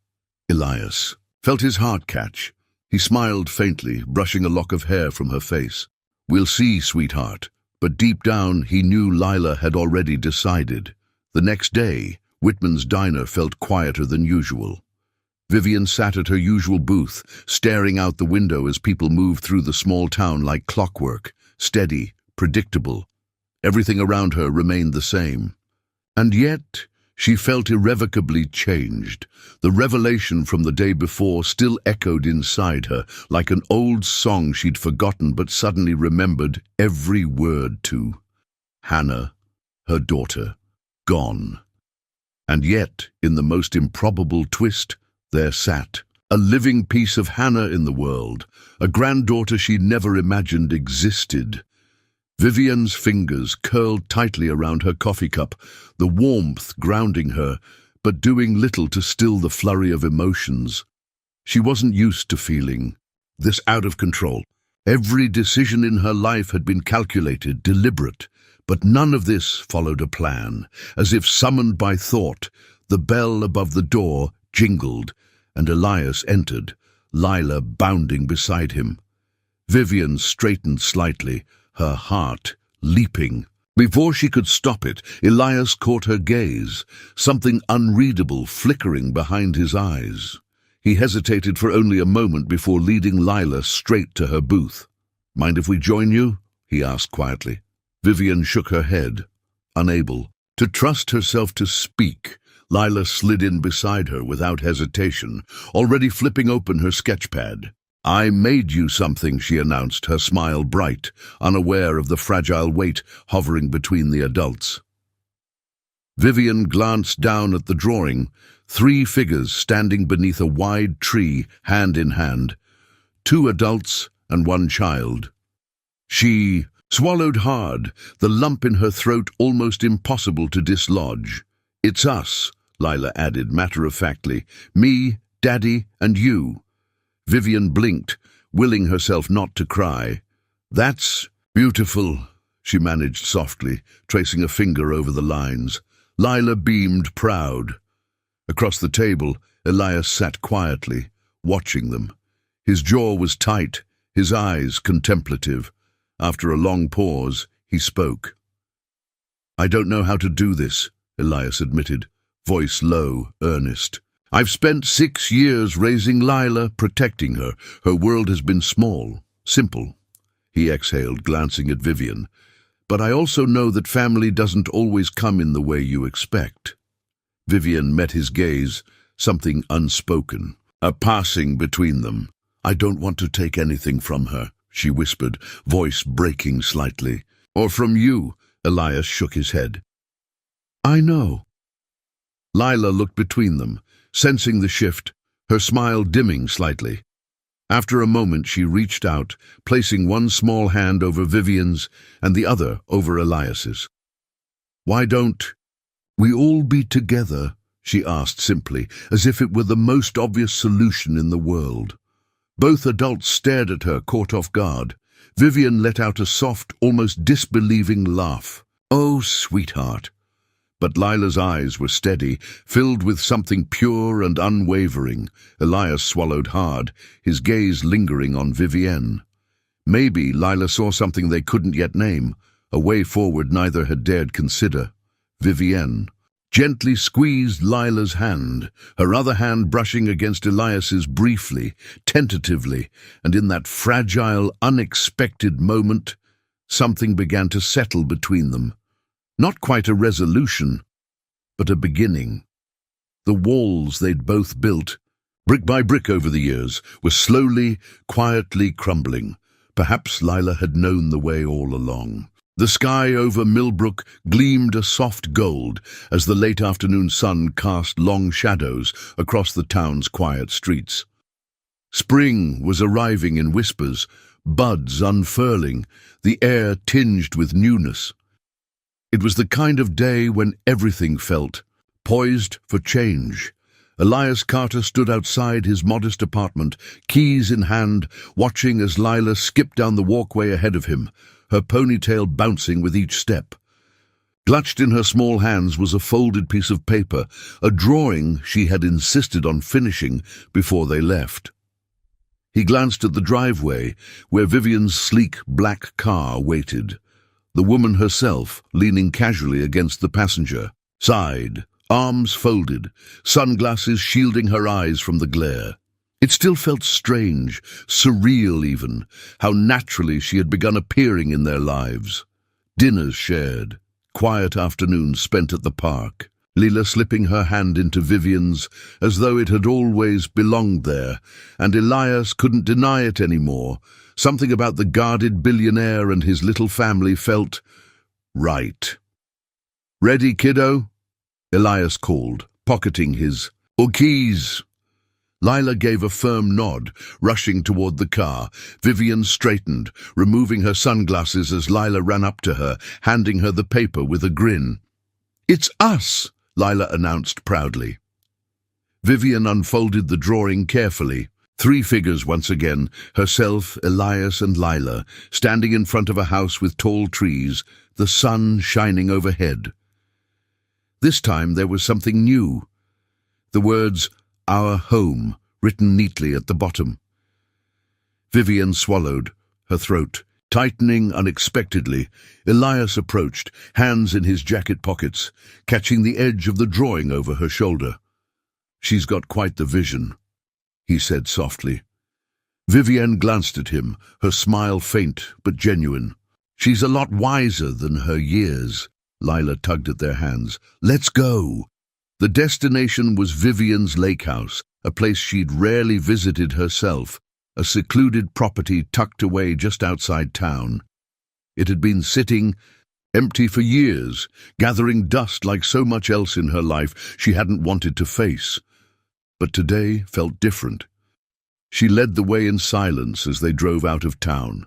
Elias felt his heart catch. He smiled faintly, brushing a lock of hair from her face. "We'll see, sweetheart." But deep down, he knew Lila had already decided. The next day, Whitman's diner felt quieter than usual. Vivian sat at her usual booth, staring out the window as people moved through the small town like clockwork, steady, predictable. Everything around her remained the same. And yet, she felt irrevocably changed. The revelation from the day before still echoed inside her, like an old song she'd forgotten but suddenly remembered every word to. Hannah, her daughter, gone. And yet, in the most improbable twist, there sat a living piece of Hannah in the world, a granddaughter she'd never imagined existed. Vivian's fingers curled tightly around her coffee cup, the warmth grounding her, but doing little to still the flurry of emotions. She wasn't used to feeling this out of control. Every decision in her life had been calculated, deliberate, but none of this followed a plan. As if summoned by thought, the bell above the door jingled, and Elias entered, Lila bounding beside him. Vivian straightened slightly, her heart leaping. Before she could stop it, Elias caught her gaze, something unreadable flickering behind his eyes. He hesitated for only a moment before leading Lila straight to her booth. "Mind if we join you?" he asked quietly. Vivian shook her head, unable to trust herself to speak. Lila slid in beside her without hesitation, already flipping open her sketchpad. "I made you something," she announced, her smile bright, unaware of the fragile weight hovering between the adults. Vivian glanced down at the drawing, 3 figures standing beneath a wide tree, hand in hand, 2 adults and 1 child. She swallowed hard, the lump in her throat almost impossible to dislodge. "It's us," Lila added matter-of-factly. "Me, Daddy, and you." Vivian blinked, willing herself not to cry. "That's beautiful," she managed softly, tracing a finger over the lines. Lila beamed, proud. Across the table, Elias sat quietly, watching them. His jaw was tight, his eyes contemplative. After a long pause, he spoke. "I don't know how to do this," Elias admitted, voice low, earnest. "I've spent 6 years raising Lila, protecting her. Her world has been small, simple." He exhaled, glancing at Vivian. "But I also know that family doesn't always come in the way you expect." Vivian met his gaze, something unspoken, a passing between them. "I don't want to take anything from her," she whispered, voice breaking slightly. "Or from you," Elias shook his head. "I know." Lila looked between them, sensing the shift, her smile dimming slightly. After a moment she reached out, placing one small hand over Vivian's and the other over Elias's. "Why don't we all be together?" she asked simply, as if it were the most obvious solution in the world. Both adults stared at her, caught off guard. Vivian let out a soft, almost disbelieving laugh. "Oh, sweetheart." But Lila's eyes were steady, filled with something pure and unwavering. Elias swallowed hard, his gaze lingering on Vivienne. Maybe Lila saw something they couldn't yet name, a way forward neither had dared consider. Vivienne gently squeezed Lila's hand, her other hand brushing against Elias's briefly, tentatively, and in that fragile, unexpected moment, something began to settle between them. Not quite a resolution, but a beginning. The walls they'd both built, brick by brick over the years, were slowly, quietly crumbling. Perhaps Lila had known the way all along. The sky over Millbrook gleamed a soft gold as the late afternoon sun cast long shadows across the town's quiet streets. Spring was arriving in whispers, buds unfurling, the air tinged with newness. It was the kind of day when everything felt poised for change. Elias Carter stood outside his modest apartment, keys in hand, watching as Lila skipped down the walkway ahead of him, her ponytail bouncing with each step. Clutched in her small hands was a folded piece of paper, a drawing she had insisted on finishing before they left. He glanced at the driveway, where Vivian's sleek black car waited. The woman herself, leaning casually against the passenger, sighed, arms folded, sunglasses shielding her eyes from the glare. It still felt strange, surreal even, how naturally she had begun appearing in their lives. Dinners shared, quiet afternoons spent at the park, Lila slipping her hand into Vivian's as though it had always belonged there, and Elias couldn't deny it anymore. Something about the guarded billionaire and his little family felt right. "Ready, kiddo?" Elias called, pocketing his keys. Lila gave a firm nod, rushing toward the car. Vivian straightened, removing her sunglasses as Lila ran up to her, handing her the paper with a grin. "It's us," Lila announced proudly. Vivian unfolded the drawing carefully. 3 figures once again, herself, Elias and Lila, standing in front of a house with tall trees, the sun shining overhead. This time there was something new. The words, "Our home," written neatly at the bottom. Vivian swallowed, her throat tightening unexpectedly. Elias approached, hands in his jacket pockets, catching the edge of the drawing over her shoulder. "She's got quite the vision." he said softly. Vivienne glanced at him, her smile faint but genuine. She's a lot wiser than her years. Lila tugged at their hands. Let's go. The destination was Vivienne's lake house, a place she'd rarely visited herself, a secluded property tucked away just outside town. It had been sitting empty for years, gathering dust like so much else in her life she hadn't wanted to face. But today felt different. She led the way in silence as they drove out of town,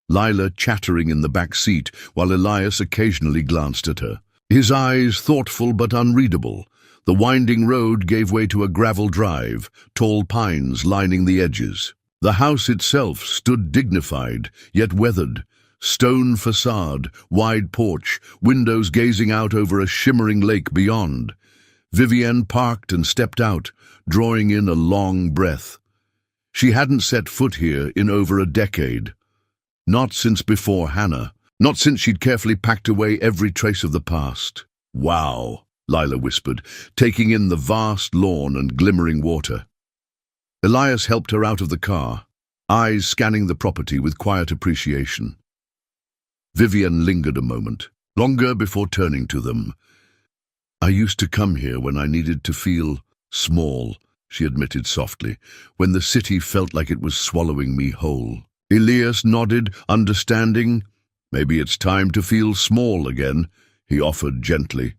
Lila chattering in the back seat while Elias occasionally glanced at her. His eyes thoughtful but unreadable. The winding road gave way to a gravel drive, tall pines lining the edges. The house itself stood dignified, yet weathered. Stone facade, wide porch, windows gazing out over a shimmering lake beyond. Vivienne parked and stepped out, drawing in a long breath. She hadn't set foot here in over a decade. Not since before Hannah. Not since she'd carefully packed away every trace of the past. Wow, Lila whispered, taking in the vast lawn and glimmering water. Elias helped her out of the car, eyes scanning the property with quiet appreciation. Vivienne lingered a moment, longer before turning to them. I used to come here when I needed to feel small, she admitted softly, when the city felt like it was swallowing me whole. Elias nodded, understanding. Maybe it's time to feel small again, he offered gently.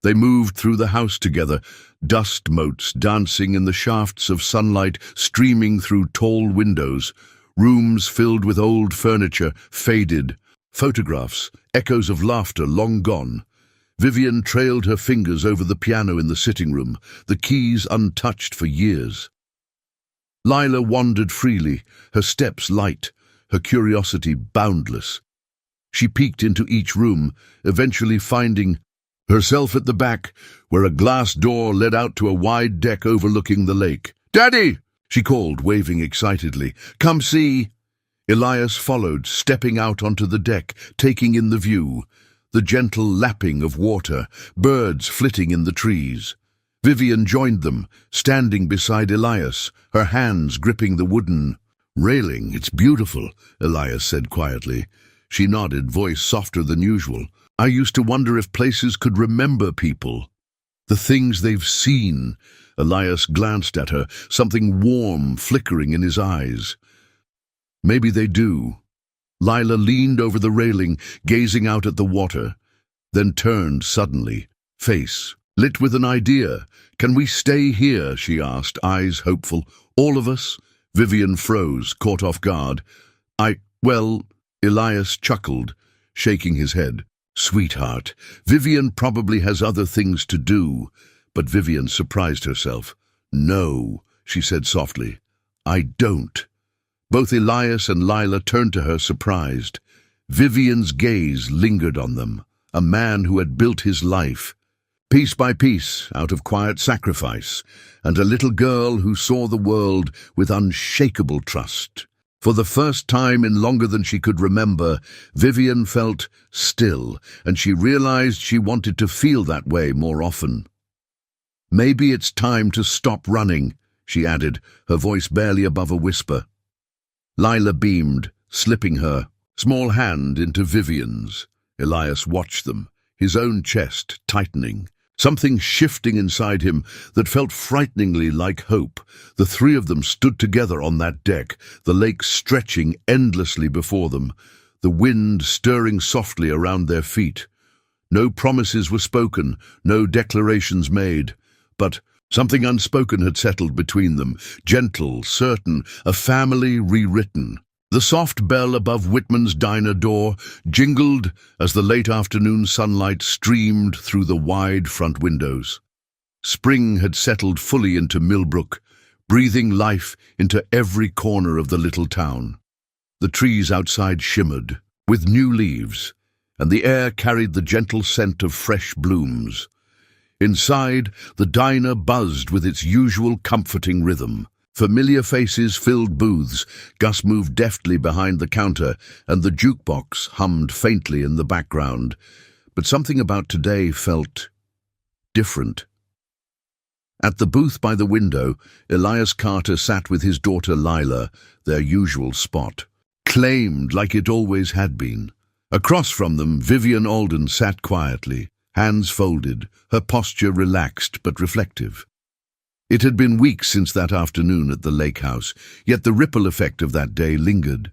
They moved through the house together, dust motes dancing in the shafts of sunlight streaming through tall windows, rooms filled with old furniture, faded, photographs, echoes of laughter long gone. Vivienne trailed her fingers over the piano in the sitting room, the keys untouched for years. Lila wandered freely, her steps light, her curiosity boundless. She peeked into each room, eventually finding herself at the back, where a glass door led out to a wide deck overlooking the lake. "Daddy!" she called, waving excitedly. "Come see!" Elias followed, stepping out onto the deck, taking in the view, the gentle lapping of water, birds flitting in the trees. Vivienne joined them, standing beside Elias, her hands gripping the wooden railing. "It's beautiful," Elias said quietly. She nodded, voice softer than usual. "I used to wonder if places could remember people, the things they've seen." Elias glanced at her, something warm flickering in his eyes. "Maybe they do." Lila leaned over the railing, gazing out at the water, then turned suddenly, face lit with an idea. "Can we stay here?" she asked, eyes hopeful. "All of us?" Vivienne froze, caught off guard. Well, Elias chuckled, shaking his head. "Sweetheart, Vivienne probably has other things to do." But Vivienne surprised herself. "No," she said softly. "I don't." Both Elias and Lila turned to her, surprised. Vivienne's gaze lingered on them, a man who had built his life, piece by piece, out of quiet sacrifice, and a little girl who saw the world with unshakable trust. For the first time in longer than she could remember, Vivienne felt still, and she realized she wanted to feel that way more often. "Maybe it's time to stop running," she added, her voice barely above a whisper. Lila beamed, slipping her small hand into Vivienne's. Elias watched them, his own chest tightening, something shifting inside him that felt frighteningly like hope. The three of them stood together on that deck, the lake stretching endlessly before them, the wind stirring softly around their feet. No promises were spoken, no declarations made, but something unspoken had settled between them, gentle, certain, a family rewritten. The soft bell above Whitman's diner door jingled as the late afternoon sunlight streamed through the wide front windows. Spring had settled fully into Millbrook, breathing life into every corner of the little town. The trees outside shimmered with new leaves, and the air carried the gentle scent of fresh blooms. Inside, the diner buzzed with its usual comforting rhythm. Familiar faces filled booths, Gus moved deftly behind the counter, and the jukebox hummed faintly in the background. But something about today felt different. At the booth by the window, Elias Carter sat with his daughter Lila, their usual spot, claimed like it always had been. Across from them, Vivian Alden sat quietly, hands folded, her posture relaxed but reflective. It had been weeks since that afternoon at the lake house, yet the ripple effect of that day lingered.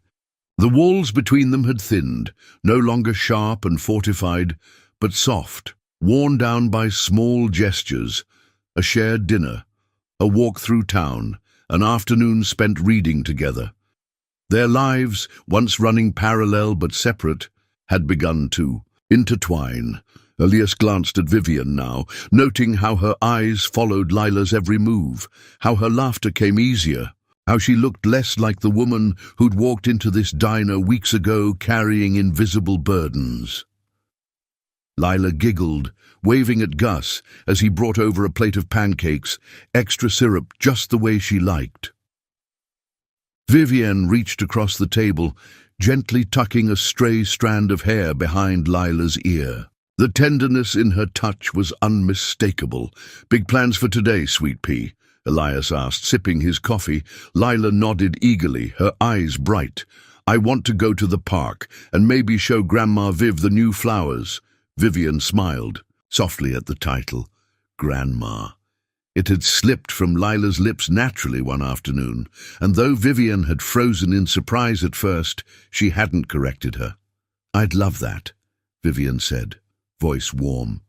The walls between them had thinned, no longer sharp and fortified, but soft, worn down by small gestures, a shared dinner, a walk through town, an afternoon spent reading together. Their lives, once running parallel but separate, had begun to intertwine. Elias glanced at Vivian now, noting how her eyes followed Lila's every move, how her laughter came easier, how she looked less like the woman who'd walked into this diner weeks ago carrying invisible burdens. Lila giggled, waving at Gus as he brought over a plate of pancakes, extra syrup just the way she liked. Vivian reached across the table, gently tucking a stray strand of hair behind Lila's ear. The tenderness in her touch was unmistakable. "Big plans for today, sweet pea?" Elias asked, sipping his coffee. Lila nodded eagerly, her eyes bright. "I want to go to the park and maybe show Grandma Viv the new flowers." Vivian smiled, softly at the title, Grandma. It had slipped from Lila's lips naturally one afternoon, and though Vivian had frozen in surprise at first, she hadn't corrected her. "I'd love that," Vivian said, voice warm.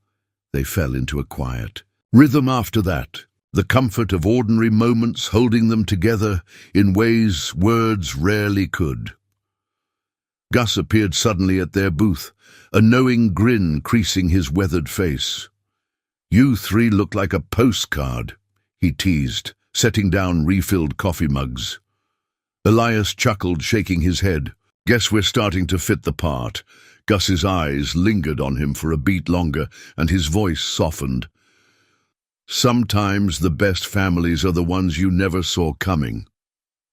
They fell into a quiet rhythm after that, the comfort of ordinary moments holding them together in ways words rarely could. Gus appeared suddenly at their booth, a knowing grin creasing his weathered face. "You three look like a postcard," he teased, setting down refilled coffee mugs. Elias chuckled, shaking his head. "Guess we're starting to fit the part." Gus's eyes lingered on him for a beat longer, and his voice softened. "Sometimes the best families are the ones you never saw coming."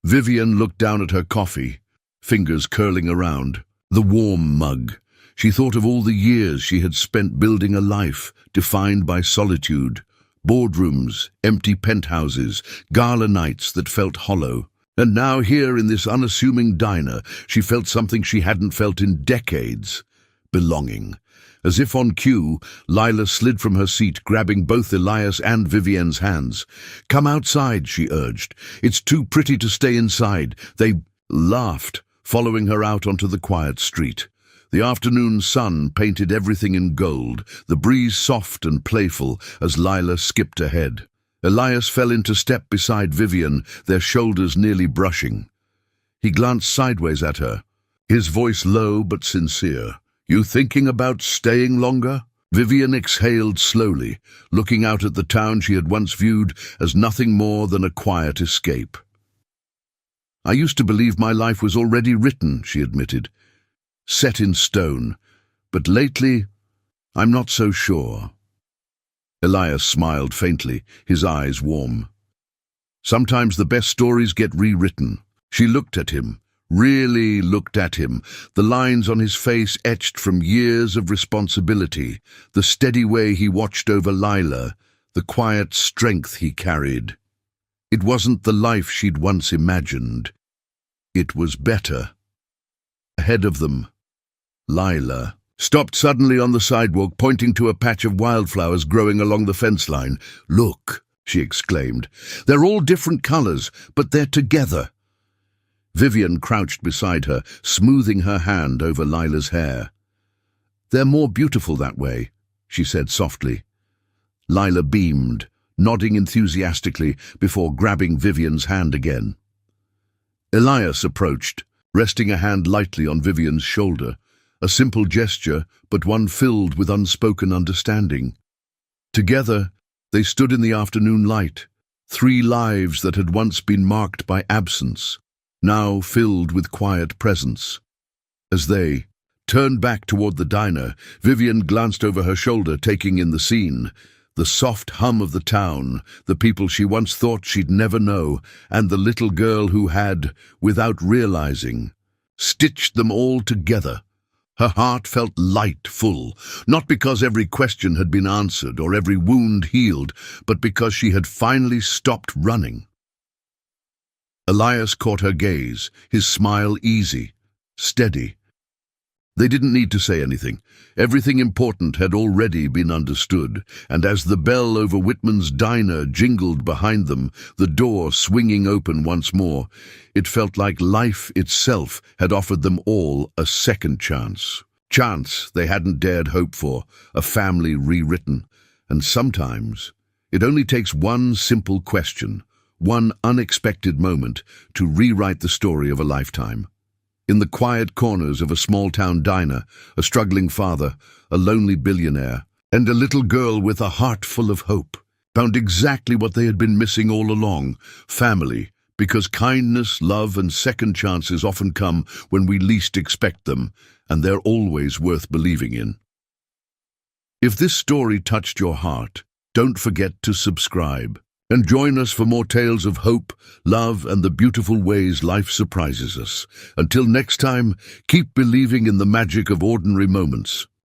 Vivian looked down at her coffee, fingers curling around. The warm mug. She thought of all the years she had spent building a life defined by solitude, boardrooms, empty penthouses, gala nights that felt hollow. And now here in this unassuming diner, she felt something she hadn't felt in decades. Belonging. As if on cue, Lila slid from her seat, grabbing both Elias and Vivian's hands. "Come outside," she urged. "It's too pretty to stay inside." They laughed, following her out onto the quiet street. The afternoon sun painted everything in gold, the breeze soft and playful as Lila skipped ahead. Elias fell into step beside Vivian, their shoulders nearly brushing. He glanced sideways at her, his voice low but sincere. "You thinking about staying longer?" Vivian exhaled slowly, looking out at the town she had once viewed as nothing more than a quiet escape. "I used to believe my life was already written," she admitted, "set in stone, but lately I'm not so sure." Elias smiled faintly, his eyes warm. "Sometimes the best stories get rewritten." She looked at him, really looked at him, the lines on his face etched from years of responsibility, the steady way he watched over Lila, the quiet strength he carried. It wasn't the life she'd once imagined. It was better. Ahead of them, Lila stopped suddenly on the sidewalk, pointing to a patch of wildflowers growing along the fence line. "Look," she exclaimed. "They're all different colors, but they're together." Vivian crouched beside her, smoothing her hand over Lila's hair. "They're more beautiful that way," she said softly. Lila beamed, nodding enthusiastically before grabbing Vivian's hand again. Elias approached, resting a hand lightly on Vivian's shoulder. A simple gesture, but one filled with unspoken understanding. Together, they stood in the afternoon light, three lives that had once been marked by absence, now filled with quiet presence. As they turned back toward the diner, Vivian glanced over her shoulder, taking in the scene. The soft hum of the town, the people she once thought she'd never know, and the little girl who had, without realizing, stitched them all together. Her heart felt light, full, not because every question had been answered or every wound healed, but because she had finally stopped running. Elias caught her gaze, his smile easy, steady. They didn't need to say anything. Everything important had already been understood, and as the bell over Whitman's diner jingled behind them, the door swinging open once more, it felt like life itself had offered them all a second chance. Chance they hadn't dared hope for, a family rewritten. And sometimes it only takes one simple question, one unexpected moment, to rewrite the story of a lifetime. In the quiet corners of a small-town diner, a struggling father, a lonely billionaire, and a little girl with a heart full of hope found exactly what they had been missing all along: family, because kindness, love, and second chances often come when we least expect them, and they're always worth believing in. If this story touched your heart, don't forget to subscribe. And join us for more tales of hope, love, and the beautiful ways life surprises us. Until next time, keep believing in the magic of ordinary moments.